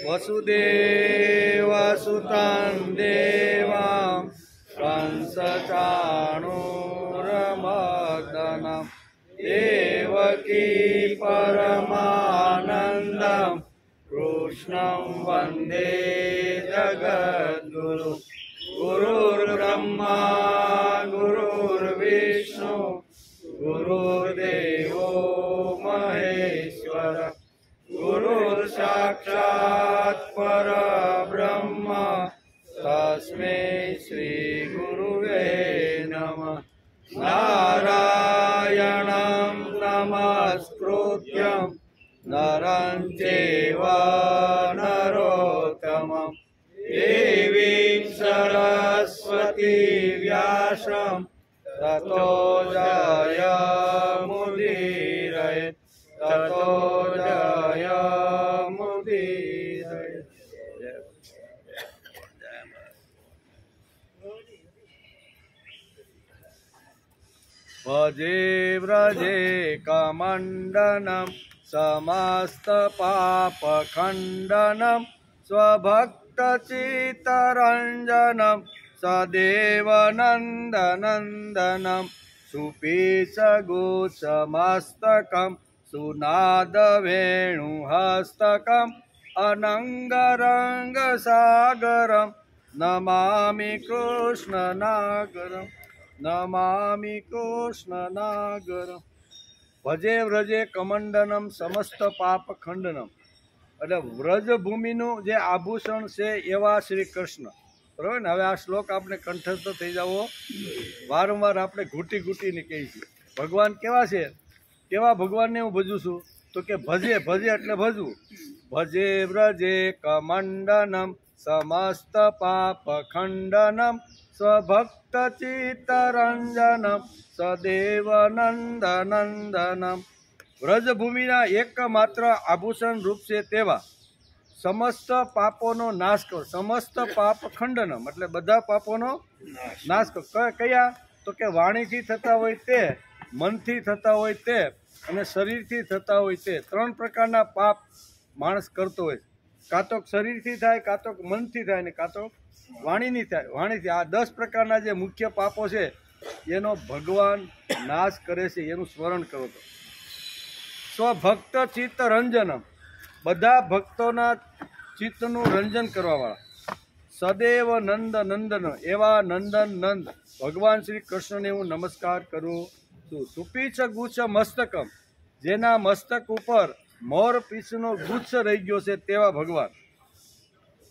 वसुदेवसुतं देवां कंसचाणूरमर्दनं देवकी परमानन्दं कृष्णं वन्दे जगद्गुरुं। गुरुर्ब्रह्मा गुरुर्विष्णु गुरुर्देवो महेश्वर गुरुर्साक्षात् परब्रह्म तस्मै श्री गुरुवे नमः। नारायणं नमस्कृत्यं नरं चैव नरोत्तमं देवीं सरस्वतीं व्यासं ततो जयमुदीरयेत् ततो जयमुदीरयेत्। भजे व्रजे कमण्डनं समस्तपापखण्डनं स्वभक्तचित्तरञ्जनं सदेवनन्दनन्दनं सुपीतगुच्छमस्तकं सुनादवेणुहस्तकम् अनङ्गरङ्गसागरं नमामि कृष्णनागरं नमामि कृष्णनागरं। भजे व्रजे कमंडनम समस्त पाप खंडनम એટલે વ્રજભૂમિનું જે આભૂષણ છે એવા શ્રી કૃષ્ણ, બરાબર ને? હવે આ શ્લોક આપણે કંઠસ્થ થઈ જવો, વારંવાર આપણે ઘૂંટી ઘૂંટીને કહીએ છીએ. ભગવાન કેવા છે, કેવા ભગવાનને હું ભજું છું? તો કે ભજે ભજે એટલે ભજવું. ભજે વ્રજે કમંડનમ સમસ્ત પાપ ખંડનમ સ્વભક્ત ચિત્તરંજનમ સદેવ નંદનંદનમ. વ્રજભૂમિના એકમાત્ર આભૂષણ રૂપ છે તેવા સમસ્ત પાપોનો નાશ કરો. સમસ્ત પાપ ખંડનમ એટલે બધા પાપોનો નાશ કરો. કયા? તો કે વાણીથી થતા હોય તે, મનથી થતા હોય તે અને શરીરથી થતા હોય તે. ત્રણ પ્રકારના પાપ માણસ કરતો હોય. કાં તો શરીરથી થાય, કાં તો મનથી થાય, ને કાં તો વાણીની થાય. વાણીથી આ 10 પ્રકારના જે મુખ્ય પાપો છે એનો ભગવાન નાશ કરે છે. એનું સ્મરણ કરો તો સ્વભક્ત ચિત્ત રંજનમ, બધા ભક્તોના ચિત્તનું રંજન કરવાવાળા. સદેવ નંદ નંદન, એવા નંદન નંદ ભગવાન શ્રી કૃષ્ણને હું નમસ્કાર કરું છું. સુપીછ ગુચ્છ મસ્તકમ, જેના મસ્તક ઉપર મોર પીછનો ગુચ્છ રહી ગયો છે તેવા ભગવાન.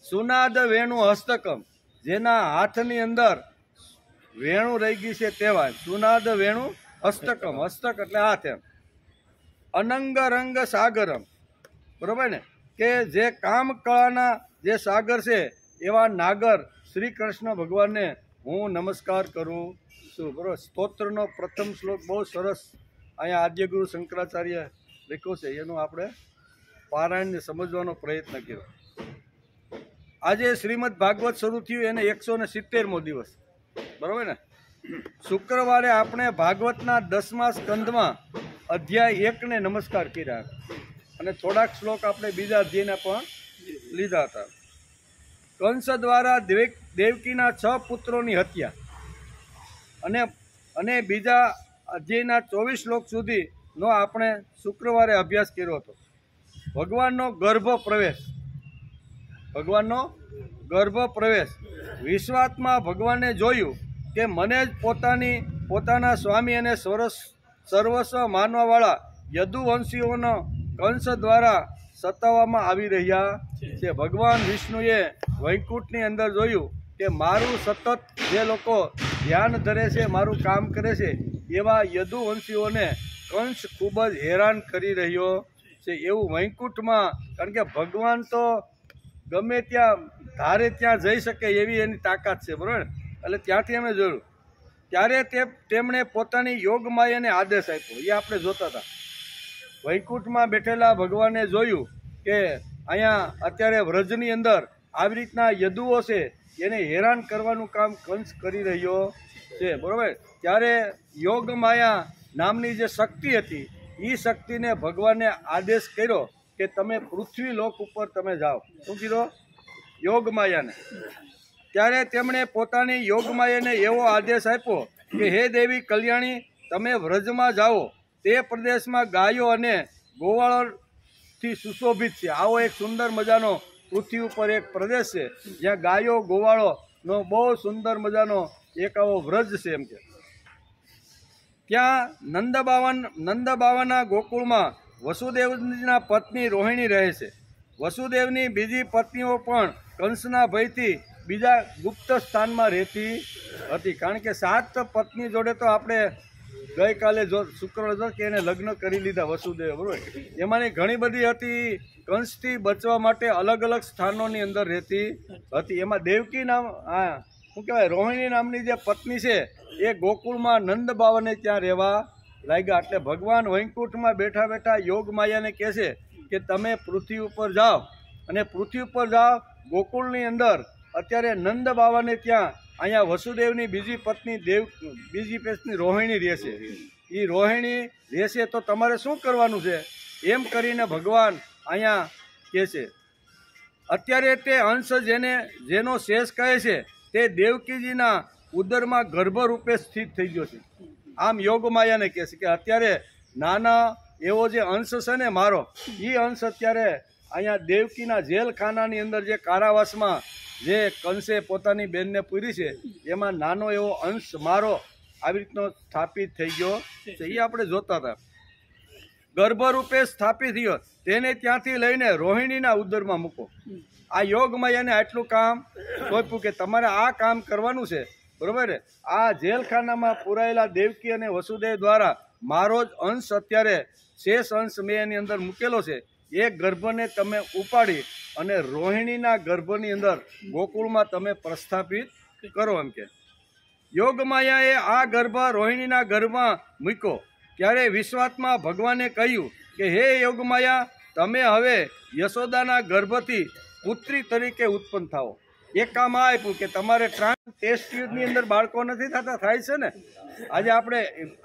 સુનાદ વેણુ હસ્તકમ, જેના હાથની અંદર વેણુ રહી ગઈ છે તેવા. સુનાદ વેણુ હસ્તકમ, હસ્તક એટલે હાથ એમ. અનંગ રંગ સાગરમ, બરોબર ને? કે જે કામ કળાના જે સાગર છે એવા નાગર શ્રી કૃષ્ણ ભગવાનને હું નમસ્કાર કરું છું. બરોબર. સ્તોત્રનો પ્રથમ શ્લોક બહુ સરસ અહીંયા આદ્યગુરુ શંકરાચાર્ય લખ્યો છે. એનું આપણે પારાયણને સમજવાનો પ્રયત્ન કર્યો. આજે શ્રીમદ ભાગવત શરૂ થયું એને 170મો દિવસ, બરોબર ને? શુક્રવારે આપણે ભાગવતના 10મા સ્કંદમાં અધ્યાય 1ને નમસ્કાર કર્યા અને થોડાક શ્લોક આપણે બીજા અધ્યાયના પણ લીધા હતા. કંસ દ્વારા દેવકીના 6 પુત્રોની હત્યા અને બીજા અધ્યાયના 24 શ્લોક સુધીનો આપણે શુક્રવારે અભ્યાસ કર્યો હતો. ભગવાનનો ગર્ભ પ્રવેશ. વિશ્વાત્મા ભગવાને જોયું કે મને જ પોતાના સ્વામી અને સર્વસ્વ માનવાવાળા યદુવંશીઓનો કંસ દ્વારા સતાવવામાં આવી રહ્યા છે. ભગવાન વિષ્ણુએ વૈકુંઠની અંદર જોયું કે મારું સતત જે લોકો ધ્યાન ધરે છે, મારું કામ કરે છે, એવા યદુવંશીઓને કંસ ખૂબ જ હેરાન કરી રહ્યો છે. એવું વૈકુંઠમાં, કારણ કે ભગવાન તો ગમે ત્યાં ધારે ત્યાં જઈ શકે એવી એની તાકાત છે, બરાબર? એટલે ત્યાંથી અમે જોયું. ત્યારે તેમણે પોતાની યોગમાયાને આદેશ આપ્યો. એ આપણે જોતા હતા. વૈકુંઠમાં બેઠેલા ભગવાને જોયું કે અહીંયા અત્યારે વ્રજની અંદર આવી રીતના યદુઓ છે, એને હેરાન કરવાનું કામ કંસ કરી રહ્યો છે, બરાબર? ત્યારે યોગમાયા નામની જે શક્તિ હતી એ શક્તિને ભગવાને આદેશ કર્યો કે કે તમે પૃથ્વી લોક ઉપર તમે જાઓ. શું કીધો? યોગ માયાને. ત્યારે તેમણે પોતાની યોગ માયાને એવો આદેશ આપ્યો કે હે દેવી કલ્યાણી, તમે વ્રજમાં જાઓ. તે પ્રદેશમાં ગાયો અને ગોવાળોથી સુશોભિત છે. આવો એક સુંદર મજાનો પૃથ્વી ઉપર એક પ્રદેશ છે જ્યાં ગાયો ગોવાળોનો બહુ સુંદર મજાનો એક આવો વ્રજ છે એમ કે. ત્યાં નંદબાવાના ગોકુળમાં વસુદેવજીના પત્ની રોહિણી રહે છે. વસુદેવની બીજી પત્નીઓ પણ કંસના ભયથી બીજા ગુપ્ત સ્થાનમાં રહેતી હતી. કારણ કે 7 પત્ની જોડે તો આપણે ગઈકાલે જો શુક્ર હતો કે એને લગ્ન કરી લીધા વસુદેવ, બરોબર. એમાંની ઘણી બધી હતી કંસથી બચવા માટે અલગ અલગ સ્થાનોની અંદર રહેતી હતી. એમાં દેવકી નામ, શું કહેવાય, રોહિણી નામની જે પત્ની છે એ ગોકુળમાં નંદબાવાને ત્યાં રહેવા લાગ્યા. એટલે ભગવાન વૈકુંઠમાં બેઠા બેઠા યોગ માયાને કહે છે કે તમે પૃથ્વી ઉપર જાઓ, અને પૃથ્વી ઉપર જાઓ. ગોકુળની અંદર અત્યારે નંદ બાવાને ત્યાં અહીંયા વસુદેવની બીજી પત્ની રોહિણી રહેશે. એ રોહિણી રહેશે તો તમારે શું કરવાનું છે એમ કરીને ભગવાન અહીંયા કહે છે. અત્યારે તે અંશ જેનો શેષ કહે છે તે દેવકીજીના ઉદરમાં ગર્ભ રૂપે સ્થિત થઈ ગયો છે. આમ યોગ માયાને કહે છે કે અત્યારે નાના એવો જે અંશ છે ને મારો, એ અંશ અત્યારે અહીંયા દેવકીના જેલખાનાની અંદર જે કારાવાસમાં જે કંસે પોતાની બેનને પૂરી છે એમાં નાનો એવો અંશ મારો આવી રીતનો સ્થાપિત થઈ ગયો છે. એ આપણે જોતા હતા. ગર્ભરૂપે સ્થાપિત થયો તેને ત્યાંથી લઈને રોહિણીના ઉદરમાં મૂકો. આ યોગ માયાને આટલું કામ સોંપ્યું કે તમારે આ કામ કરવાનું છે, બરોબર ને. આ જેલખાનામાં પુરાયેલા દેવકી અને વસુદેવ દ્વારા મારો જ અંશ અત્યારે શેષ અંશ મેં એની અંદર મૂકેલો છે. એ ગર્ભને તમે ઉપાડી અને રોહિણીના ગર્ભની અંદર ગોકુળમાં તમે પ્રસ્થાપિત કરો એમ કે. યોગ માયાએ આ ગર્ભ રોહિણીના ગર્ભમાં મૂક્યો ત્યારે વિશ્વાત્મા ભગવાને કહ્યું કે હે યોગ માયા, તમે હવે યશોદાના ગર્ભથી પુત્રી તરીકે ઉત્પન્ન થાઓ. એક કામ આ આપ્યું કે તમારે ટેસ્ટ ટ્યુબની અંદર બાળકો નથી થતા, થાય છે ને. આજે આપણે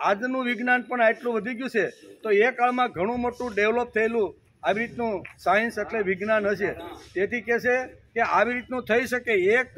આજનું વિજ્ઞાન પણ આટલું વધી ગયું છે તો એ કાળમાં ઘણું મોટું ડેવલપ થયેલું આવી રીતનું સાયન્સ એટલે વિજ્ઞાન હશે. તેથી કહે છે કે આવી રીતનું થઈ શકે, એક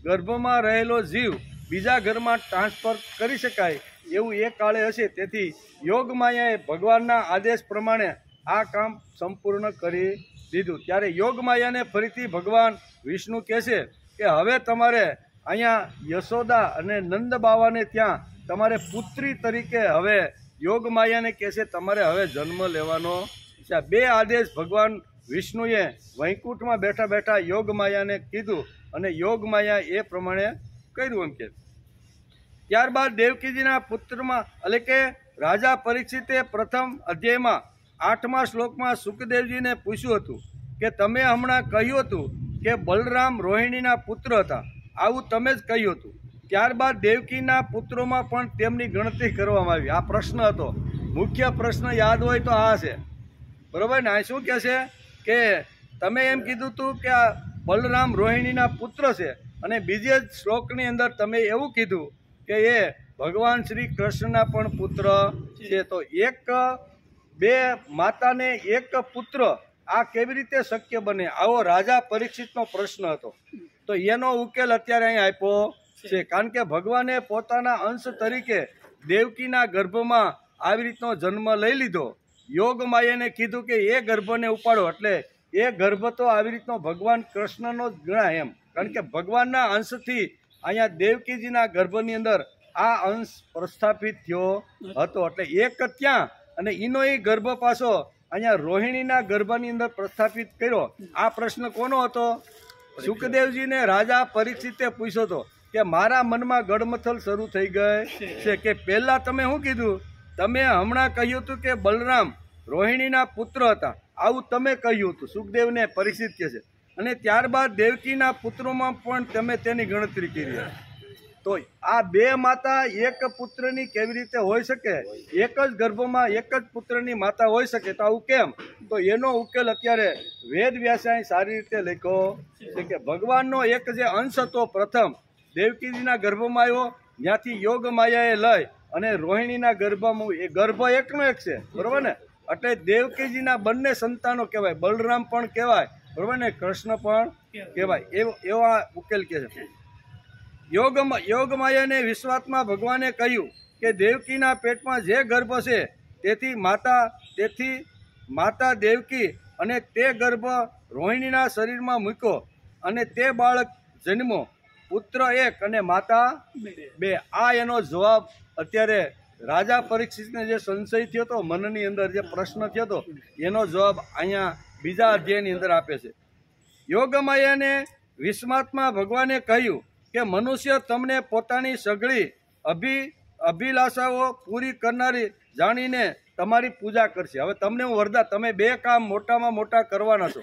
ગર્ભમાં રહેલો જીવ બીજા ઘરમાં ટ્રાન્સફર કરી શકાય એવું એક કાળે હશે. તેથી યોગ માયાએ ભગવાનના આદેશ પ્રમાણે આ કામ સંપૂર્ણ કરી દીધું. ત્યારે યોગ માયાને ફરીથી ભગવાન વિષ્ણુ કહે છે કે હવે તમારે અહીંયા યશોદા અને નંદ બાવાને ત્યાં તમારે પુત્રી તરીકે હવે યોગ માયાને કહે છે તમારે હવે જન્મ લેવાનો. બે આદેશ ભગવાન વિષ્ણુએ વૈકુંઠમાં બેઠા બેઠા યોગ માયાને કીધું અને યોગ માયા એ પ્રમાણે કર્યું એમ કે. ત્યારબાદ દેવકીજીના પુત્રમાં એટલે કે રાજા પરીક્ષિતે પ્રથમ અધ્યાયમાં 8મા શ્લોકમાં સુખદેવજીને પૂછ્યું હતું કે તમે હમણાં કહ્યું હતું કે બલરામ રોહિણીના પુત્ર હતા, આવું તમે જ કહ્યું હતું. ત્યારબાદ દેવકીના પુત્રોમાં પણ તેમની ગણતરી કરવામાં આવી. આ પ્રશ્ન હતો, મુખ્ય પ્રશ્ન યાદ હોય તો આ છે, બરોબર ને. આ શું કહે છે કે તમે એમ કીધું હતું કે આ બલરામ રોહિણીના પુત્ર છે, અને બીજે જ શ્લોકની અંદર તમે એવું કીધું કે એ ભગવાન શ્રી કૃષ્ણના પણ પુત્ર છે. તો બે માતાને એક પુત્ર આ કેવી રીતે શક્ય બને? આવો રાજા પરીક્ષિતનો પ્રશ્ન હતો. તો એનો ઉકેલ અત્યારે અહીં આપ્યો છે. કારણ કે ભગવાને પોતાના અંશ તરીકે દેવકીના ગર્ભમાં આવી રીતનો જન્મ લઈ લીધો. યોગ માયાને કીધું કે એ ગર્ભને ઉપાડો, એટલે એ ગર્ભ તો આવી રીતનો ભગવાન કૃષ્ણનો જ ગણાય એમ. કારણ કે ભગવાનના અંશથી અહીંયા દેવકીજીના ગર્ભની અંદર આ અંશ પ્રસ્થાપિત થયો હતો. એટલે એક ત્યાં અને એનો એ ગર્ભ પાછો અહીંયા રોહિણીના ગર્ભની અંદર પ્રસ્થાપિત કર્યો. આ પ્રશ્ન કોનો હતો? સુખદેવજીને રાજા પરીક્ષિતે પૂછ્યો હતો કે મારા મનમાં ગડમથલ શરૂ થઈ ગઈ છે કે પહેલાં તમે શું કીધું? તમે હમણાં કહ્યું હતું કે બલરામ રોહિણીના પુત્ર હતા, આવું તમે કહ્યું હતું. સુખદેવને પરીક્ષિત કહે છે. અને ત્યારબાદ દેવકીના પુત્રોમાં પણ તમે તેની ગણતરી કરી. તો આ બે માતા એક પુત્રની કેવી રીતે હોઈ શકે? એક જ ગર્ભમાં એક જ પુત્રની માતા હોઈ શકે, તો આવું કેમ? તો એનો ઉકેલ અત્યારે વેદ વ્યાસે સારી રીતે લખ્યો છે કે ભગવાનનો એક જે અંશ હતો પ્રથમ દેવકીજીના ગર્ભમાં આવ્યો, ત્યાંથી યોગ માયાએ લઈ અને રોહિણીના ગર્ભમાં, એ ગર્ભ એકનો એક છે, બરોબર ને. એટલે દેવકીજીના બંને સંતાનો કહેવાય, બલરામ પણ કહેવાય, બરાબર ને, કૃષ્ણ પણ કહેવાય. એવા ઉકેલ કહે છે. યોગમાયાને વિશ્વાસમાં ભગવાને કહ્યું કે દેવકીના પેટમાં જે ગર્ભ છે તેથી માતા દેવકી અને તે ગર્ભ રોહિણીના શરીરમાં મૂક્યો અને તે બાળક જન્મો, પુત્ર એક અને માતા બે. આ એનો જવાબ અત્યારે રાજા પરીક્ષિતને જે સંશય થયો હતો, મનની અંદર જે પ્રશ્ન થયો હતો, એનો જવાબ અહીંયા બીજા અધ્યાયની અંદર આપે છે. યોગમાયાને વિશ્વાસમાં ભગવાને કહ્યું કે મનુષ્ય તમને પોતાની સઘળી અભિલાષાઓ પૂરી કરનારી જાણીને તમારી પૂજા કરશે. હવે તમને હું વરદાન, તમે બે કામ મોટામાં મોટા કરવાના છો.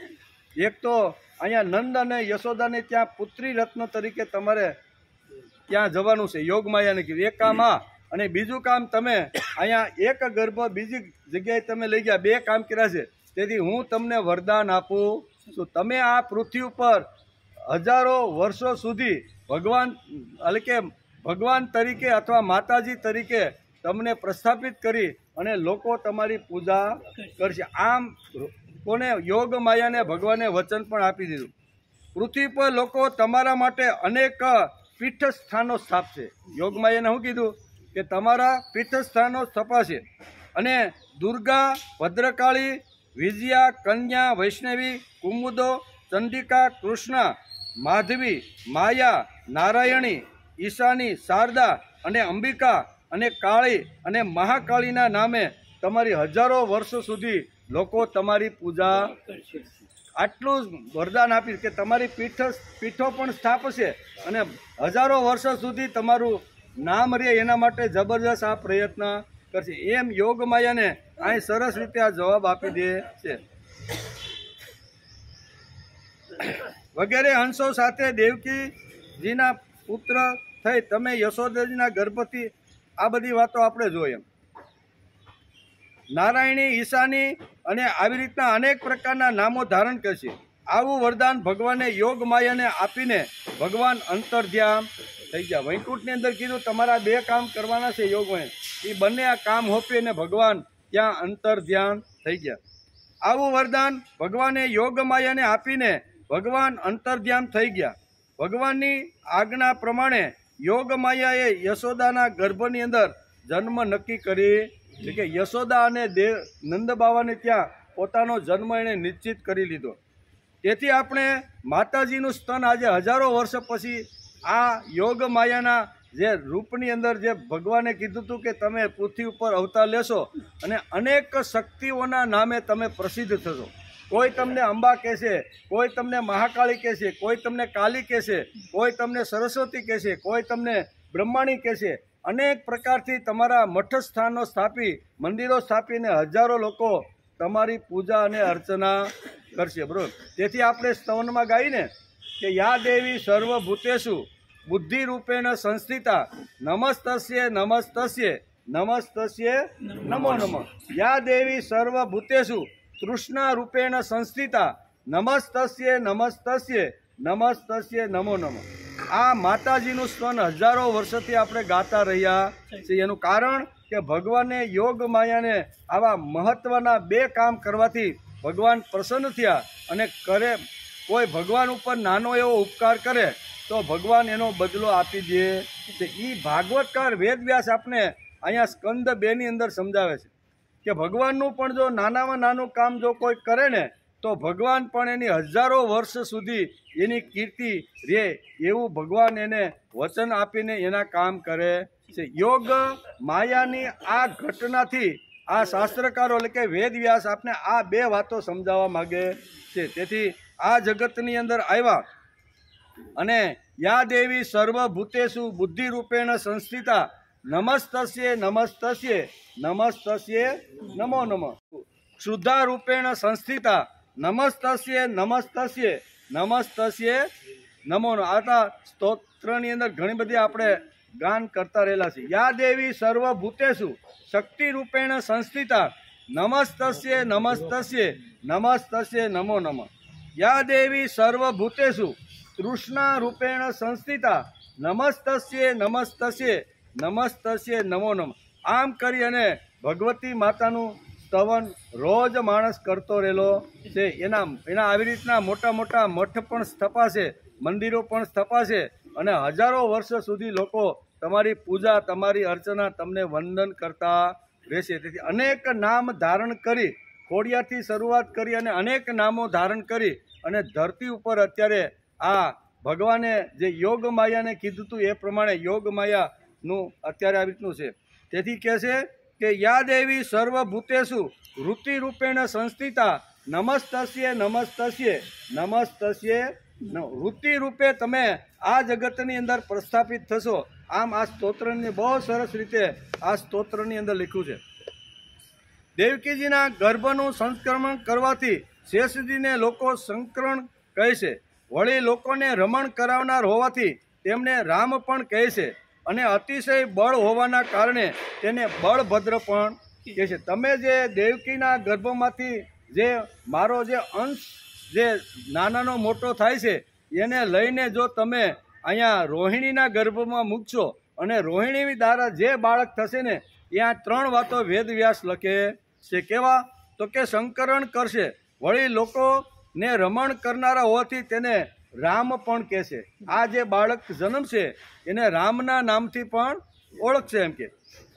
એક તો અહીંયા નંદ અને યશોદાને ત્યાં પુત્રી રત્ન તરીકે તમારે ત્યાં જવાનું છે, યોગમાયાને કીધું. એક કામ આ, અને બીજું કામ તમે અહીંયા એક ગર્ભ બીજી જગ્યાએ તમે લઈ ગયા, બે કામ કર્યા છે. તેથી હું તમને વરદાન આપું છું, તમે આ પૃથ્વી ઉપર હજારો વર્ષો સુધી ભગવાન તરીકે અથવા માતાજી તરીકે તમને પ્રસ્થાપિત કરી અને લોકો તમારી પૂજા કરશે. આમ કોને? યોગમાયાને ભગવાને વચન પણ આપી દીધું. પૃથ્વી પર લોકો તમારા માટે અનેક પીઠસ્થાનો સ્થાપશે. યોગમાયાને શું કીધું? કે તમારા પીઠસ્થાનો સ્થપાશે અને દુર્ગા, ભદ્રકાળી, વિજયા, કન્યા, વૈષ્ણવી, કુમુદો, ચંડિકા, કૃષ્ણા, માધવી, માયા, નારાયણી, ઈશાની, શારદા અને અંબિકા અને કાળી અને મહાકાળીના નામે તમારી હજારો વર્ષો સુધી લોકો તમારી પૂજા. આટલું વરદાન આપીશ કે તમારી પીઠો પણ સ્થાપશે અને હજારો વર્ષો સુધી તમારું નામ રહે એના માટે જબરજસ્ત આ પ્રયત્ન કરશે. એમ યોગમાયાને અહીં સરસ રીતે આ જવાબ આપી દે છે. વગેરે હંસો સાથે દેવકીજીના પુત્ર થઈ તમે યશોદાજીના ગર્ભથી, આ બધી વાતો આપણે જોઈએ. નારાયણી, ઈશાની અને આવી રીતના અનેક પ્રકારના નામો ધારણ કરશે. આવું વરદાન ભગવાને યોગમાયાને આપીને ભગવાન અંતર્ધ્યાન થઈ ગયા. વૈકુંઠની અંદર કીધું તમારા બે કામ કરવાના છે યોગમાયા, એ બંને આ કામ હોપી અને ભગવાન ત્યાં અંતર્ધ્યાન થઈ ગયા. આવું વરદાન ભગવાને યોગમાયાને આપીને ભગવાન અંતર્ધ્યાન થઈ ગયા. ભગવાનની આજ્ઞા પ્રમાણે યોગમાયાએ યશોદાના ગર્ભની અંદર જન્મ નક્કી કરી કે યશોદા અને નંદબાવાને ત્યાં પોતાનો જન્મ એણે નિશ્ચિત કરી લીધો. તેથી આપણે માતાજીનું સ્તન આજે હજારો વર્ષ પછી આ યોગમાયાના જે રૂપની અંદર જે ભગવાને કીધું હતું કે તમે પૃથ્વી ઉપર અવતાર લેશો અને અનેક શક્તિઓના નામે તમે પ્રસિદ્ધ થશો. કોઈ તમને અંબા કહેશે, કોઈ તમને મહાકાળી કહેશે, કોઈ તમને કાલી કહેશે, કોઈ તમને સરસ્વતી કહેશે, કોઈ તમને બ્રહ્માણી કહેશે. અનેક પ્રકારથી તમારા મઠ સ્થાનો સ્થાપી, મંદિરો સ્થાપીને હજારો લોકો તમારી પૂજા અને અર્ચના કરશે. બરોબર. તેથી આપણે સ્તવનમાં ગાઈને કે યા દેવી સર્વભૂતેષુ બુદ્ધિ રૂપેણ સંસ્થિતા નમસ્તસ્ય નમસ્તસ્ય નમસ્તસ્ય નમો નમઃ. યા દેવી સર્વભૂતેષુ તૃષ્ણા રૂપેણ સંસ્થિતા નમસ્તસ્ય નમસ્તસ્ય નમસ્તસ્ય નમો નમઃ. આ માતાજીનું સ્તન હજારો વર્ષોથી આપણે ગાતા રહ્યા છીએ. એનું કારણ કે ભગવાને યોગમાયાને આવા મહત્વના બે કામ કરવાથી ભગવાન પ્રસન્ન થયા અને કોઈ ભગવાન ઉપર નાનો એવો ઉપકાર કરે તો ભગવાન એનો બદલો આપી દે છે. એ ભાગવતકાર વેદવ્યાસ આપણે અહીંયા સ્કંદ 2 ની અંદર સમજાવે છે કે ભગવાનનું પણ જો નાનામાં નાનું કામ જો કોઈ કરે ને તો ભગવાન પણ એની હજારો વર્ષ સુધી એની કીર્તિ રહે એવું ભગવાન એને વચન આપીને એના કામ કરે છે. યોગ માયાની આ ઘટનાથી આ શાસ્ત્રકારો એટલે કે વેદવ્યાસ આપણે આ બે વાતો સમજાવવા માગે છે. તેથી આ જગતની અંદર આવ્યા અને યા દેવી સર્વભૂતેષુ બુદ્ધિ રૂપેણ સંસ્થિતા નમસ્તસ્ય નમસ્તસ્ય નમસ્તસ્ય નમો નમઃ. શુદ્ધા રૂપેણ સંસ્થિતા નમસ્તસ્ય નમસ્તસ્ય નમસ્તસ્ય નમો નમઃ. આ સ્તોત્રની અંદર ઘણી બધી આપણે ગાન કરતા રહેલા છે. યા દેવી સર્વભૂતેષુ શક્તિ રૂપેણ સંસ્થિતા નમસ્તસ્ય નમસ્તસ્ય નમસ્તસ્ય નમો નમઃ. યા દેવી સર્વભૂતેષુ તૃષ્ણા રૂપેણ સંસ્થિતા નમસ્તસ્ય નમસ્તસ્ય નમસ્તસ્ય નમો નમઃ. આમ કરી અને ભગવતી માતાનું સ્તવન રોજ માણસ કરતો રહેલો છે. એના આવી રીતના મોટા મોટા મઠ પણ સ્થપાશે, મંદિરો પણ સ્થપાશે અને હજારો વર્ષ સુધી લોકો તમારી પૂજા, તમારી અર્ચના, તમને વંદન કરતા રહેશે. તેથી અનેક નામ ધારણ કરી, ખોડિયારથી શરૂઆત કરી અને અનેક નામો ધારણ કરી અને ધરતી ઉપર અત્યારે આ ભગવાને જે યોગ માયાને કીધું હતું એ પ્રમાણે યોગ માયાનું અત્યારે આવી રીતનું છે. તેથી કહે છે કે યા દેવી સર્વભૂતેષુ વૃત્તિ રૂપેણ સંસ્થિતા નમસ્તસ્ય નમસ્તસ્ય નમસ્તસ્ય. વૃત્તિ રૂપે તમે આ જગતની અંદર પ્રસ્થાપિત થશો. આમ આ સ્તોત્રની બહુ સરસ રીતે આ સ્તોત્રની અંદર લખ્યું છે. દેવકીજીના ગર્ભનું સંસ્કરણ કરવાથી શેષજીને લોકો સંકરણ કહે છે. વળી લોકોને રમણ કરાવનાર હોવાથી તેમને રામ પણ કહે છે અને અતિશય બળ હોવાના કારણે તેને બળભદ્ર પણ કહે છે. તમે જે દેવકીના ગર્ભમાંથી જે મારો જે અંશ જે નાનાનો મોટો થાય છે એને લઈને જો તમે અહીંયા રોહિણીના ગર્ભમાં મૂકશો અને રોહિણી દ્વારા જે બાળક થશે ને ત્યાં 3 વાતો વેદવ્યાસ લખે છે. કેવા? તો કે સંકરણ કરશે, વળી લોકોને રમણ કરનારા હોવાથી તેને રામ પણ કહેશે. આ જે બાળક જન્મશે એને રામના નામથી પણ ઓળખશે એમ કે.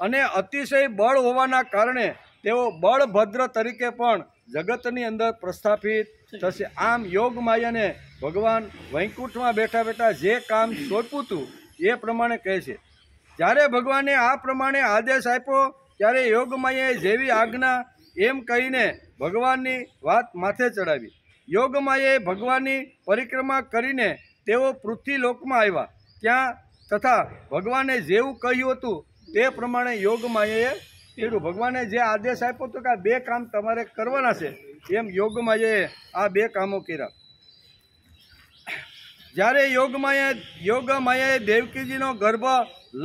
અને અતિશય બળ હોવાના કારણે તેઓ બળભદ્ર તરીકે પણ જગતની અંદર પ્રસ્થાપિત થશે. આમ યોગ માયાને ભગવાન વૈકુંઠમાં બેઠા બેઠા જે કામ સોંપ્યું હતું એ પ્રમાણે કહે છે. જ્યારે ભગવાને આ પ્રમાણે આદેશ આપ્યો ત્યારે યોગ માયાએ જેવી આજ્ઞા એમ કહીને ભગવાનની વાત માથે ચડાવી. યોગ માયાએ ભગવાનની પરિક્રમા કરીને તેઓ પૃથ્વીલોકમાં આવ્યા. ત્યાં તથા ભગવાને જેવું કહ્યું હતું તે પ્રમાણે યોગ માયાએ કર્યું. ભગવાને જે આદેશ આપ્યો હતો કે આ 2 કામ તમારે કરવાના છે, એમ યોગ માયાએ આ 2 કામો કર્યા. જ્યારે યોગ માયાએ દેવકીજીનો ગર્ભ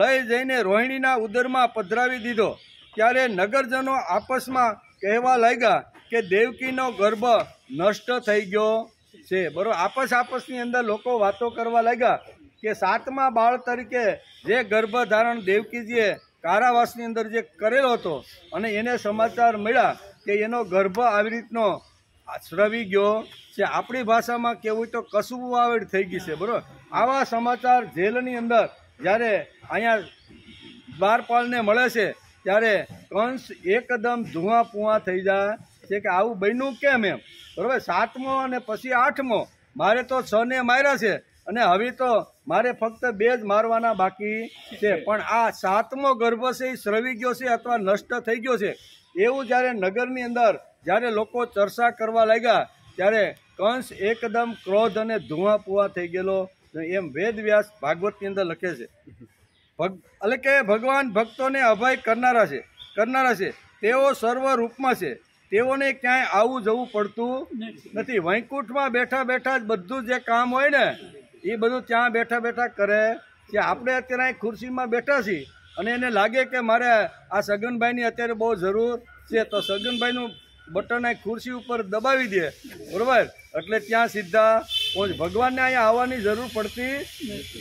લઈ જઈને રોહિણીના ઉદરમાં પધરાવી દીધો ત્યારે નગરજનો આપસમાં કહેવા લાગ્યા કે દેવકીનો ગર્ભ નષ્ટ થઈ ગયો છે. બરોબર, આપસની અંદર લોકો વાતો કરવા લાગ્યા કે 7મા બાળ તરીકે જે ગર્ભધારણ દેવકીજીએ કારાવાસની અંદર જે કરેલો હતો અને એને સમાચાર મળ્યા કે એનો ગર્ભ આવી રીતનો સ્રવી ગયો છે. આપણી ભાષામાં કહેવું તો કસુવાવડ થઈ ગઈ છે. બરાબર, આવા સમાચાર જેલની અંદર જ્યારે અહીંયા દ્વારપાલને મળે છે ત્યારે કંસ એકદમ ધુઆ પુઆ થઈ જાય છે કે આવું બન્યું કેમ એમ. બરાબર, 7મો અને પછી 8મો, મારે તો 6 ને માર્યા છે અને હવે તો મારે ફક્ત 2 જ મારવાના બાકી છે. પણ આ 7મો ગર્ભ છે એ સ્રવી ગયો છે અથવા નષ્ટ થઈ ગયો છે એવું જ્યારે નગરની અંદર જ્યારે લોકો ચર્ચા કરવા લાગ્યા ત્યારે કંસ એકદમ ક્રોધ અને ધુઆ પુઆ થઈ ગયેલો એમ વેદવ્યાસ ભાગવતની અંદર લખે છે. એટલે કે ભગવાન ભક્તોને અભય કરનારા છે. તેઓ સર્વ રૂપમાં છે. તેઓને ક્યાંય આવું જવું પડતું નથી. વૈકુંઠમાં બેઠા બેઠા જ બધું જે કામ હોય ને એ બધું ત્યાં બેઠા બેઠા કરે છે. આપણે અત્યારે અહીં ખુરશીમાં બેઠા છીએ અને એને લાગે કે મારે આ સગનભાઈની અત્યારે બહુ જરૂર છે તો સગનભાઈનું બટન આ ખુરશી ઉપર દબાવી દે, બરાબર, એટલે ત્યાં સીધા પહોંચ. ભગવાનને અહીંયા આવવાની જરૂર પડતી